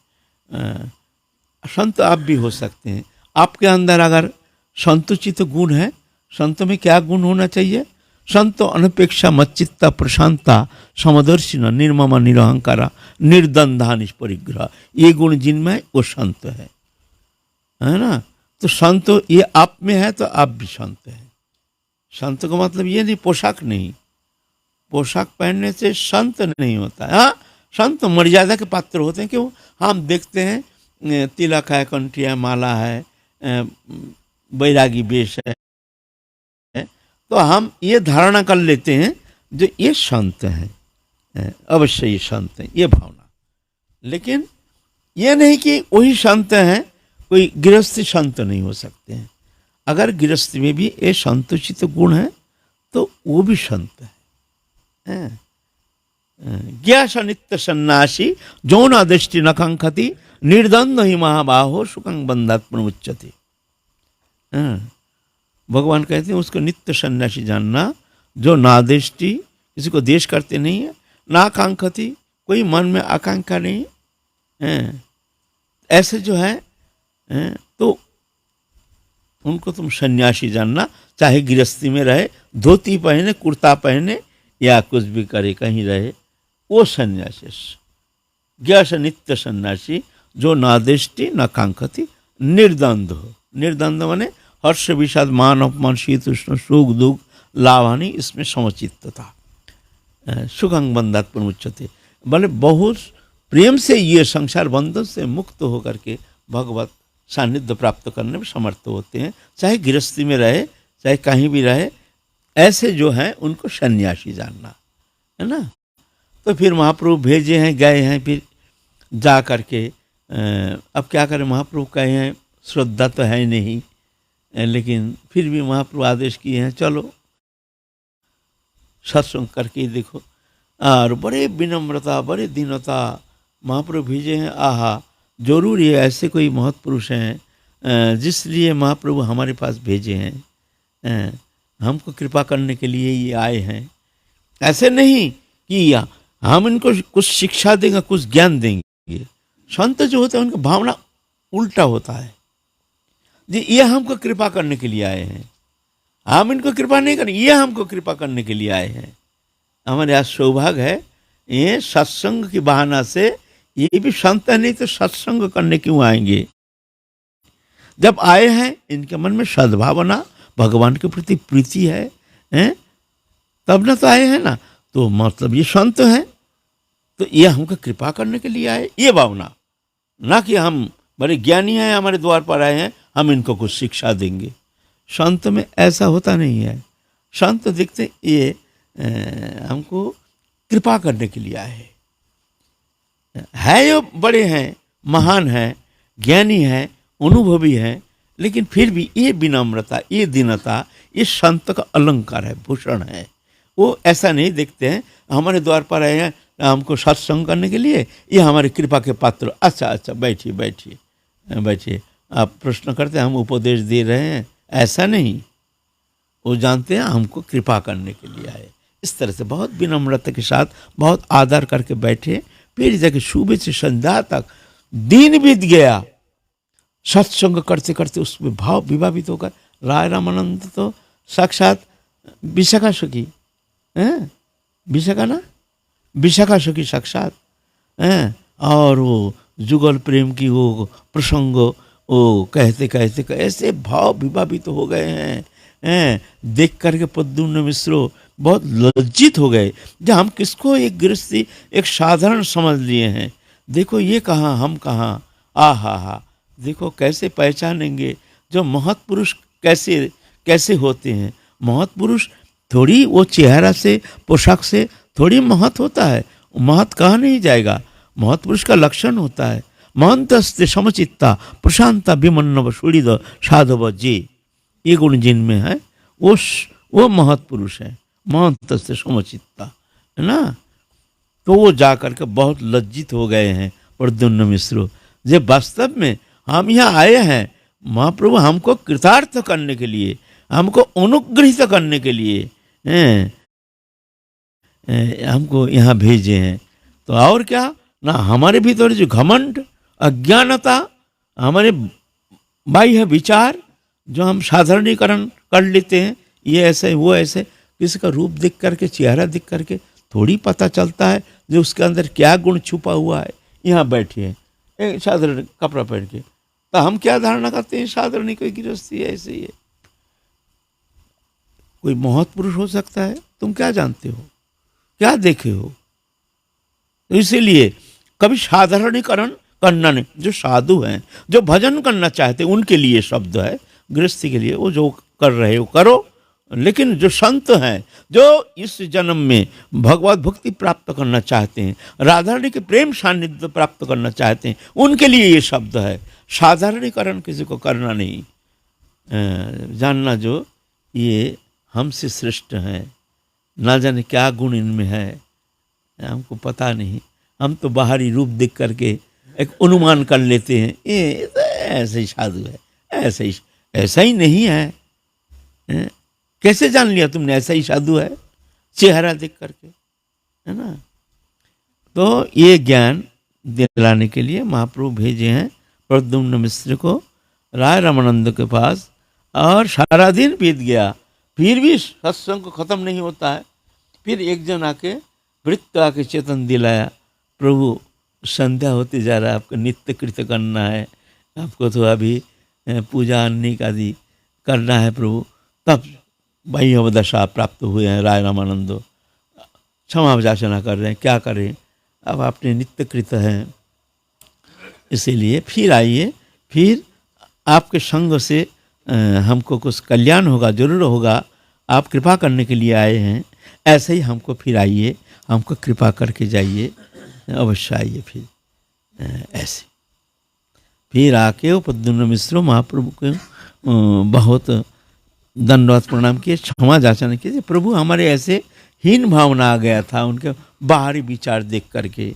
संत आप भी हो सकते हैं। आपके अंदर अगर संतोचित गुण है, संत में क्या गुण होना चाहिए? संत अनपेक्षा मच्चित्ता प्रशांता समदर्शिना निर्ममा निरहंकारा निर्दंधा निष्परिग्रह, ये गुण जिनमें वो संत है ना। तो संत ये आप में है तो आप भी संत हैं। संत का मतलब ये नहीं पोशाक नहीं, पोशाक पहनने से संत नहीं होता है। हाँ, संत मर्यादा के पात्र होते हैं। क्यों? हम देखते हैं तिलक है, कंठिया, माला है, बैरागी वेश है, तो हम ये धारणा कर लेते हैं जो ये संत हैं, अवश्य ये संत हैं, ये भावना। लेकिन ये नहीं कि वही संत हैं, कोई गृहस्थी संत नहीं हो सकते हैं। अगर गृहस्थी में भी ये संतोचित गुण है तो वो भी संत है। ज्ञास नित्य सन्यासी जौना दृष्टि नखंखति निर्द्वंद ही महाबाहो सुखं बंधात्म उच्चते। भगवान कहते हैं उसको नित्य सन्यासी जानना, जो ना दृष्टि, किसी को देश करते नहीं है, ना आकांक्षति, कोई मन में आकांक्षा नहीं है। ऐसे जो है तो उनको तुम सन्यासी जानना, चाहे गृहस्थी में रहे, धोती पहने, कुर्ता पहने या कुछ भी करे, कहीं रहे, वो सन्यासी। ज्ञास नित्य सन्यासी जो नादेष्टि न कांक्षति, निर्द्वंद हो। निर्द्वंद माने हर्ष विषाद मान अपमान शीत उष्ण सुख दुख लाभानी, इसमें समचित्तता। सुखंग बंधात प्रमुच्यते, बोले बहुत प्रेम से ये संसार बंधन से मुक्त होकर के भगवत सानिध्य प्राप्त करने में समर्थ होते हैं, चाहे गृहस्थी में रहे, चाहे कहीं भी रहे। ऐसे जो हैं उनको सन्यासी जानना, है ना। तो फिर महाप्रभु भेजे हैं, गए हैं, फिर जा करके अब क्या करें, महाप्रभु कहे हैं, श्रद्धा तो है नहीं, लेकिन फिर भी महाप्रभु आदेश किए हैं, चलो सत्संग करके देखो। और बड़े विनम्रता, बड़े दीनता महाप्रभु भेजे हैं। आहा, जरूर ये ऐसे कोई महत्पुरुष हैं जिसलिए महाप्रभु हमारे पास भेजे हैं, हमको कृपा करने के लिए ये आए हैं। ऐसे नहीं कि हम इनको कुछ शिक्षा देंगे, कुछ ज्ञान देंगे। संत जो होते हैं उनकी भावना उल्टा होता है, जी ये हमको कृपा करने के लिए आए हैं, हम इनको कृपा नहीं करें, ये हमको कृपा करने के लिए आए हैं। हमारे यहाँ सौभाग्य है, ये सत्संग की बहाना से, ये भी संत है, नहीं तो सत्संग करने क्यों आएंगे। जब आए हैं इनके मन में सद्भावना, भगवान के प्रति प्रीति है, तब ना तो आए हैं ना, तो मतलब ये संत हैं, तो ये हमको कृपा करने के लिए आए, ये भावना, ना कि हम बड़े ज्ञानी हैं, हमारे द्वार पर आए हैं, हम इनको कुछ शिक्षा देंगे। संत में ऐसा होता नहीं है। संत दिखते ये हमको कृपा करने के लिए आए है। ये बड़े हैं, महान हैं, ज्ञानी हैं, अनुभवी हैं, लेकिन फिर भी ये विनम्रता, ये दीनता, ये संत का अलंकार है, भूषण है। वो ऐसा नहीं देखते हैं हमारे द्वार पर आए हैं हमको सत्संग करने के लिए, ये हमारे कृपा के पात्र, अच्छा अच्छा बैठिए बैठिए बैठिए, आप प्रश्न करते हैं, हम उपदेश दे रहे हैं, ऐसा नहीं। वो जानते हैं हमको कृपा करने के लिए आए। इस तरह से बहुत विनम्रता के साथ, बहुत आदर करके बैठे। फिर जाके सुबह से संध्या तक दिन बीत गया, सत्संग करते करते उसमें भाव विभावित होकर राय रामानंद तो साक्षात विशाखा सखी, विशाखा ना, विशाखा सखी साक्षात, और वो जुगल प्रेम की वो प्रसंग वो कहते कहते ऐसे भाव विभावित हो गए हैं, देख करके प्रद्युम्न मिश्र बहुत लज्जित हो गए। जब हम किसको एक गृहस्थी, एक साधारण समझ लिए हैं, देखो ये कहाँ हम कहाँ, हा, देखो कैसे पहचानेंगे जो महत्पुरुष कैसे कैसे होते हैं। महत्पुरुष थोड़ी वो चेहरा से, पोशाक से थोड़ी महत होता है, महत कहाँ नहीं जाएगा। महत्पुरुष का लक्षण होता है महंतस्ते समचित्ता प्रशांता विमन्नव सुड़िद साधव जे, ये गुण जिनमें है वो महत्पुरुष है, महंतस्ते समचित्ता, है ना। तो वो जा करके बहुत लज्जित हो गए हैं प्रद्युम्न मिश्र। जब वास्तव में हम यहाँ आए हैं महाप्रभु हमको कृतार्थ करने के लिए, हमको अनुग्रहित करने के लिए हमको यहाँ भेजे हैं। तो और क्या ना, हमारे भीतर जो घमंड, अज्ञानता, हमारे बाह्य विचार जो हम साधारणीकरण कर लेते हैं, ये ऐसे वो ऐसे, किसी का रूप देख करके, चेहरा देख करके थोड़ी पता चलता है जो उसके अंदर क्या गुण छुपा हुआ है। यहाँ बैठे हैं एक साधारण कपड़ा पहन के, तो हम क्या धारणा करते हैं, साधारण कोई गृहस्थी है, ऐसे ही है। कोई महत्पुरुष हो सकता है, तुम क्या जानते हो, क्या देखे हो। तो इसीलिए कभी साधारणीकरण करना नहीं। जो साधु हैं, जो भजन करना चाहते हैं, उनके लिए शब्द है। गृहस्थी के लिए वो जो कर रहे हो करो, लेकिन जो संत हैं, जो इस जन्म में भगवत भक्ति प्राप्त करना चाहते हैं, राधा रानी के प्रेम सानिध्य प्राप्त करना चाहते हैं, उनके लिए ये शब्द है। साधारणीकरण किसी को करना नहीं, जानना जो ये हमसे श्रेष्ठ हैं, ना जाने क्या गुण इनमें है, हमको पता नहीं। हम तो बाहरी रूप देख करके एक अनुमान कर लेते हैं, ये तो ऐसे ही साधु है, ऐसा ही नहीं है। कैसे जान लिया तुमने ऐसा ही साधु है, चेहरा देख करके, है ना। तो ये ज्ञान दिलाने के लिए महाप्रभु भेजे हैं प्रद्युम्न मिश्र को राय रामानंद के पास। और सारा दिन बीत गया, फिर भी सत्संग को ख़त्म नहीं होता है। फिर एक जन आके वृत्त आके चेतन दिलाया, प्रभु संध्या होती जा रहा है, आपको नित्य कृत्य करना है, आपको तो अभी पूजा अन्निक आदि करना है प्रभु। तब वही दशा प्राप्त हुए हैं राय रामानंदो, क्षमा याचना कर रहे हैं, क्या करें, अब आपने नित्य कृत हैं। इसीलिए फिर आइए, फिर आपके संग से हमको कुछ कल्याण होगा, जरूर होगा, आप कृपा करने के लिए आए हैं, ऐसे ही हमको फिर आइए, हमको कृपा करके जाइए, अवश्य आइए फिर। ऐसे फिर आके उपद्युम्न मिश्र महाप्रभु को बहुत दंडवत प्रणाम किए, क्षमा याचना कीजिए प्रभु, हमारे ऐसे हीन भावना आ गया था उनके बाहरी विचार देख करके,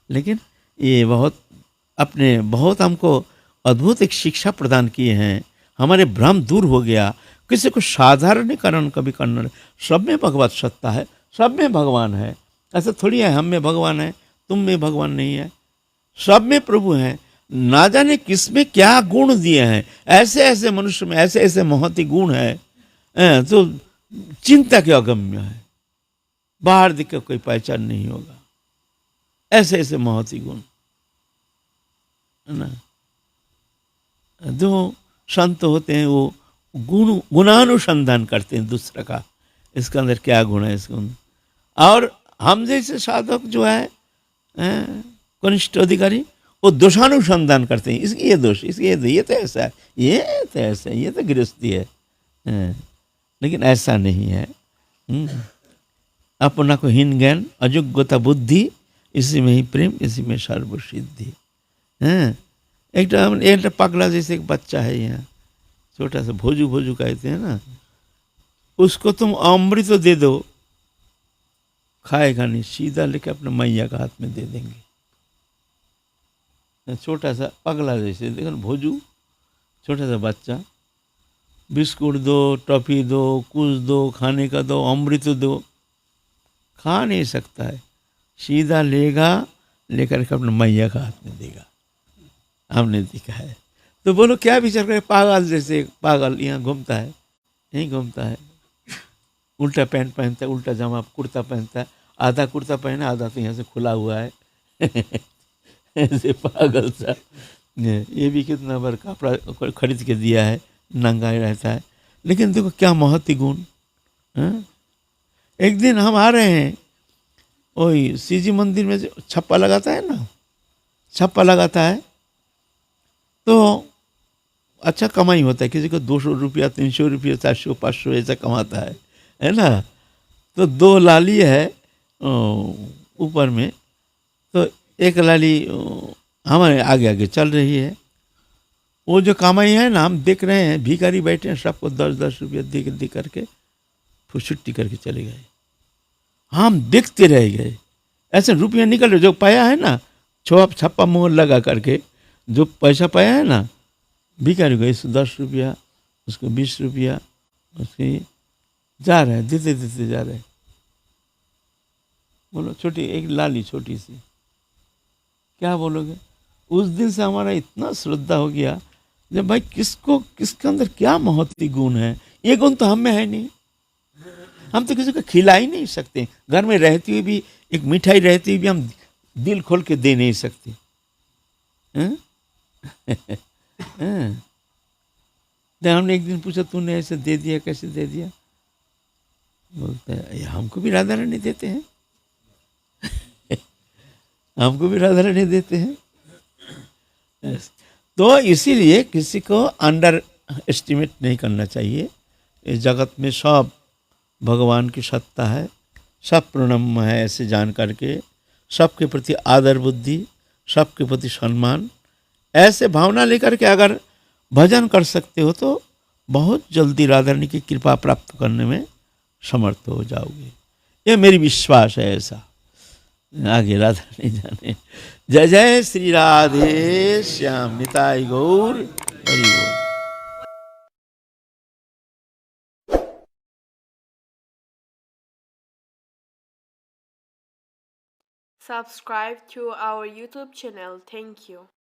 लेकिन ये बहुत हमको अद्भुत एक शिक्षा प्रदान किए हैं, हमारे भ्रम दूर हो गया। किसी को साधारणीकरण कभी करना, सब में भगवत सत्ता है, सब में भगवान है, ऐसा थोड़ी है हम में भगवान है तुम में भगवान नहीं है, सब में प्रभु हैं। ना जाने किस में क्या गुण दिए हैं, ऐसे ऐसे मनुष्य में ऐसे ऐसे महती गुण है तो चिंता के अगम्य है, बाहर दिख के कोई पहचान नहीं होगा, ऐसे ऐसे महती गुण है ना। जो संत होते हैं वो गुणानुसंधान करते हैं दूसरे का, इसके अंदर क्या गुण है इसके अंदर। और हम जैसे साधक जो है कनिष्ठ अधिकारी, वो दोषानुसंधान करते हैं, इसकी ये दोष, इसकी ये तो ऐसा है, ये तो ऐसा है, ये तो गृहस्थी है। लेकिन ऐसा नहीं है। अपना को हीन ज्ञान, अयोग्यता बुद्धि, इसी में ही प्रेम, इसी में सर्वसिद्धि। एक पगला जैसे एक बच्चा है यहाँ, छोटा सा भोजू भोजू कहते हैं ना, उसको तुम अमृत तो दे दो, खाएगा नहीं, सीधा लेके अपने मैया का हाथ में दे देंगे। छोटा सा पगला जैसे, देखो भोजू, छोटा सा बच्चा, बिस्कुट दो, टॉफी दो, कुछ दो, खाने का दो, अमृत दो, खा नहीं सकता है, सीधा लेगा, लेकर के अपने मैया का हाथ में देगा। हमने देखा है। तो बोलो क्या विचार करे, पागल जैसे, पागल यहाँ घूमता है, यहीं घूमता है, उल्टा पैंट पहनता है, उल्टा जामा कुर्ता पहनता है, आधा कुर्ता पहना, आधा तो यहाँ से खुला हुआ है ऐसे पागल सा। ये भी कितना बार कपड़ा खरीद के दिया है, नंगा ही रहता है, लेकिन देखो क्या महती गुण। एक दिन हम आ रहे हैं, वही सीजी मंदिर में छप्पा लगाता है ना, छप्पा लगाता है तो अच्छा कमाई होता है, किसी को 200 रुपया, 300 रुपया, 400, 500 ऐसा कमाता है ना। तो 2 लाली है ऊपर में, तो एक लाली हमारे आगे आगे चल रही है, वो जो कमाई है ना, हम देख रहे हैं, भिखारी बैठे हैं, सबको 10-10 रुपया दे करके फिर छुट्टी करके चले गए। हम देखते रह गए, ऐसे रुपया निकल रहे, जो पाया है ना, छप्पा मोहर लगा करके जो पैसा पाया है ना, भिखारी को इसको 10 रुपया, उसको 20 रुपया, उसके जा रहे हैं, देते देते जा रहे हैं। बोलो छोटी एक लाली छोटी सी, क्या बोलोगे। उस दिन से हमारा इतना श्रद्धा हो गया, जब भाई किसके अंदर क्या महती गुण है, ये गुण तो हम में है नहीं, हम तो किसी को खिला ही नहीं सकते, घर में रहती हुई भी, एक मिठाई रहती हुई भी हम दिल खोल के दे नहीं सकते। हमने एक दिन पूछा, तूने ऐसे दे दिया, कैसे दे दिया, बोलते हैं हमको भी राधा रानी देते हैं हमको भी राधा रानी देते हैं। तो इसीलिए किसी को अंडर एस्टिमेट नहीं करना चाहिए। इस जगत में सब भगवान की सत्ता है, सब प्रणम्य है, ऐसे जान करके सबके प्रति आदर बुद्धि, सबके प्रति सम्मान, ऐसे भावना लेकर के अगर भजन कर सकते हो तो बहुत जल्दी राधा रानी की कृपा प्राप्त करने में समर्थ हो जाओगे, ये मेरी विश्वास है। ऐसा आगे राधा रानी जाने। जय जय श्री राधे श्याम, निताई गौर हरि बोल।
Subscribe to our YouTube channel. Thank you.